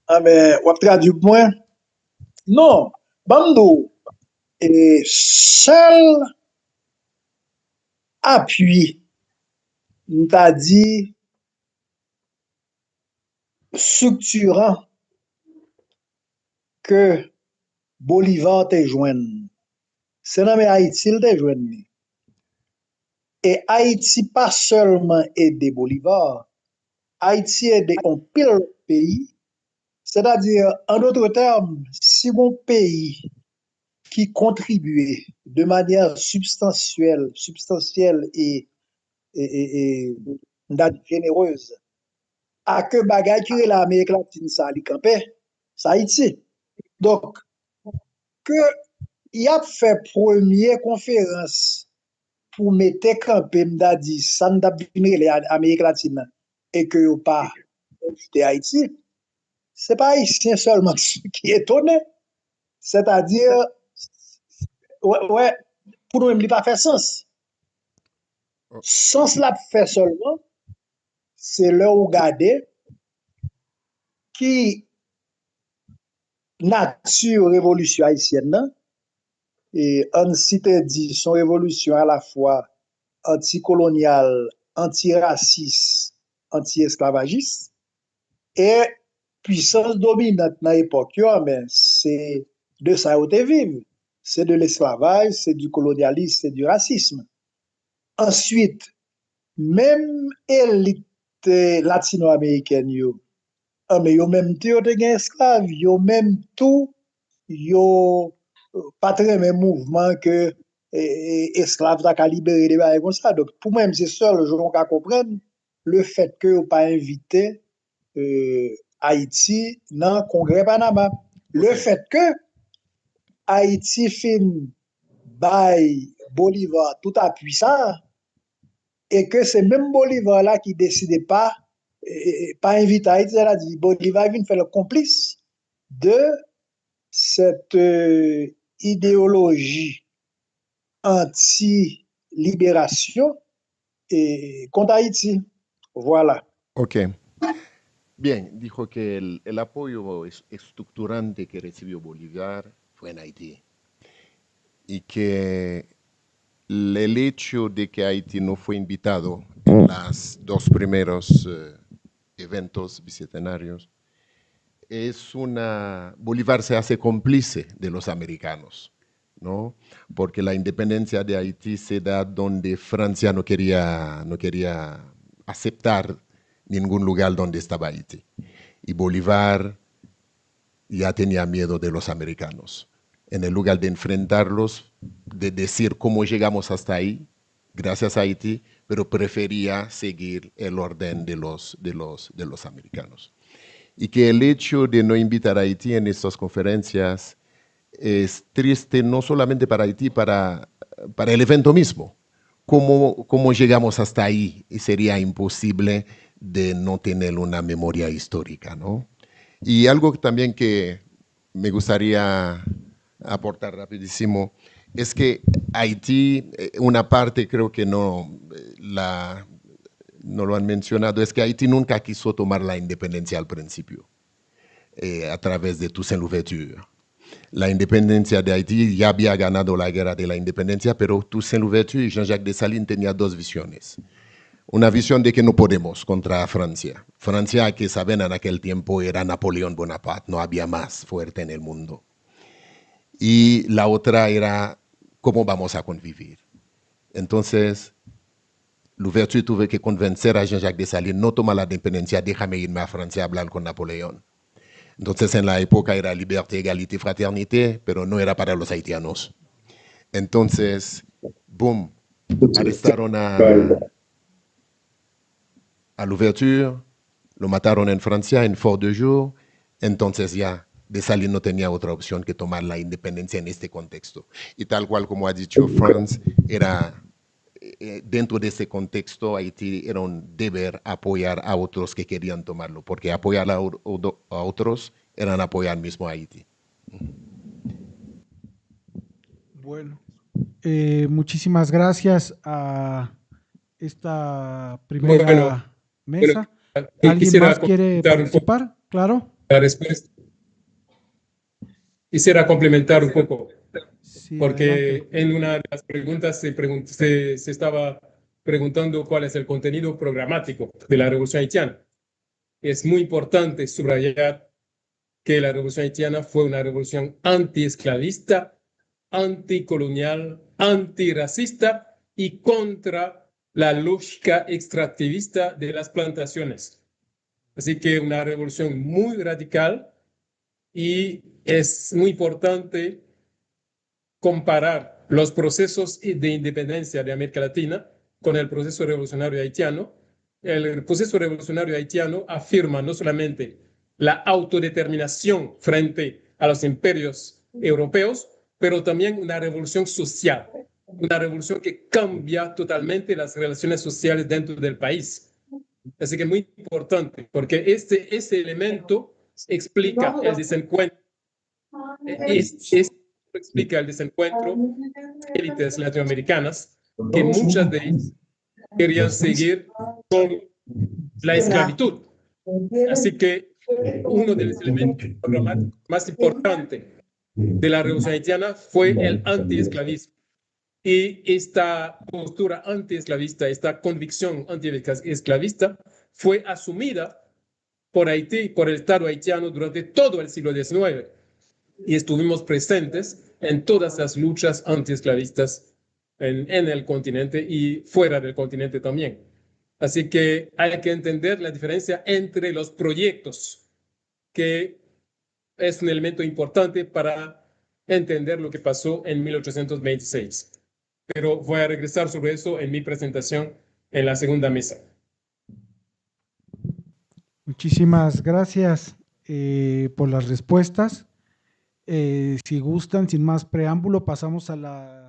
[SPEAKER 7] Ah, mais, on traduit point. Non, Bando, et seul appui, on t'a dit, structurant que Bolivar te joigne. C'est dans Haïti te joigne. Et Haïti pas seulement aidé Bolivar, Haïti aidé un pile pays. C'est-à-dire, en d'autres termes, si mon pays qui contribuait de manière substantielle et généreuse à que bagay qui est l'Amérique latine, ça a campé, ça Haïti. Donc, que y a fait première conférence pour mettre campé, m'a dit, ça n'a pas l'Amérique latine et que yo pas invité Haïti. C'est pas haïtien seulement qui est étonné. C'est-à-dire, ouais, pour nous, il n'a pas fait sens. Sens l'a fait seulement, c'est le regarder qui nature révolution haïtienne, et on cite dit son révolution à la fois anticoloniale, antiraciste, anti-esclavagiste, et puissance dominante dans l'époque, mais c'est de ça où tu vives. C'est de l'esclavage, c'est du colonialisme, c'est du racisme. Ensuite, même élite latino-américaine, mais yo même tout des esclaves, yo même tout, yo pas très même mouvement que esclaves ta libéré des bails comme ça. Donc, pour moi, c'est seul, je n'ai comprendre le fait que yo pas invité Haïti dans le Congrès Panama. Le fait que Haïti fin by Bolivar tout à puissant et que c'est même Bolivar là qui décidait pas inviter Haïti, elle a dit Bolivar vient faire le complice de cette idéologie anti-libération et contre Haïti. Voilà.
[SPEAKER 6] Ok. Bien, dijo que el apoyo estructurante que recibió Bolívar fue en Haití y que el hecho de que Haití no fue invitado en los dos primeros eventos bicentenarios es Bolívar se hace cómplice de los americanos, ¿no? Porque la independencia de Haití se da donde Francia no quería aceptar ningún lugar donde estaba Haití. Y Bolívar ya tenía miedo de los americanos. En el lugar de enfrentarlos, de decir cómo llegamos hasta ahí, gracias a Haití, pero prefería seguir el orden de los americanos. Y que el hecho de no invitar a Haití en estas conferencias es triste no solamente para Haití, para el evento mismo. ¿Cómo llegamos hasta ahí? Y sería imposible de no tener una memoria histórica, ¿no? Y algo también que me gustaría aportar rapidísimo es que Haití, una parte creo que no lo han mencionado, es que Haití nunca quiso tomar la independencia al principio, a través de Toussaint Louverture. La independencia de Haití ya había ganado la guerra de la independencia, pero Toussaint Louverture y Jean-Jacques Dessalines tenían dos visiones. Una visión de que no podemos contra Francia. Francia, que saben, en aquel tiempo era Napoleón Bonaparte, no había más fuerte en el mundo. Y la otra era cómo vamos a convivir. Entonces, l'ouverture tuvo que convencer a Jean-Jacques Dessalines no tomar la independencia, déjame irme a Francia a hablar con Napoleón. Entonces, en la época era liberté, égalité, fraternité, pero no era para los haitianos. Entonces, boom, arrestaron a l'ouverture, lo mataron en Francia, en Fort de Joux. Entonces ya Dessalines no tenía otra opción que tomar la independencia en este contexto. Y tal cual como ha dicho Franz, era dentro de ese contexto, Haití era un deber apoyar a otros que querían tomarlo, porque apoyar a otros eran apoyar mismo a Haití.
[SPEAKER 3] Bueno, muchísimas gracias a esta primera mesa. ¿Alguien más quiere participar? Claro.
[SPEAKER 12] La respuesta. Quisiera complementar un poco,
[SPEAKER 3] Sí,
[SPEAKER 12] porque
[SPEAKER 3] adelante.
[SPEAKER 12] en una de las preguntas se estaba preguntando cuál es el contenido programático de la Revolución Haitiana. Es muy importante subrayar que la Revolución Haitiana fue una revolución antiesclavista, anticolonial, antirracista y contra la lógica extractivista de las plantaciones. Así que una revolución muy radical, y es muy importante comparar los procesos de independencia de América Latina con el proceso revolucionario haitiano. El proceso revolucionario haitiano afirma no solamente la autodeterminación frente a los imperios europeos, pero también una revolución social, una revolución que cambia totalmente las relaciones sociales dentro del país. Así que es muy importante, porque este elemento explica el desencuentro. Explica el desencuentro de élites latinoamericanas, que muchas de ellas querían seguir con la esclavitud. Así que uno de los elementos programáticos más importantes de la revolución haitiana fue el antiesclavismo. Y esta postura antiesclavista, esta convicción antiesclavista, fue asumida por Haití, por el Estado haitiano durante todo el siglo XIX. Y estuvimos presentes en todas las luchas antiesclavistas en el continente y fuera del continente también. Así que hay que entender la diferencia entre los proyectos, que es un elemento importante para entender lo que pasó en 1826. Pero voy a regresar sobre eso en mi presentación en la segunda mesa.
[SPEAKER 3] Muchísimas gracias por las respuestas. Si gustan, sin más preámbulo, pasamos a la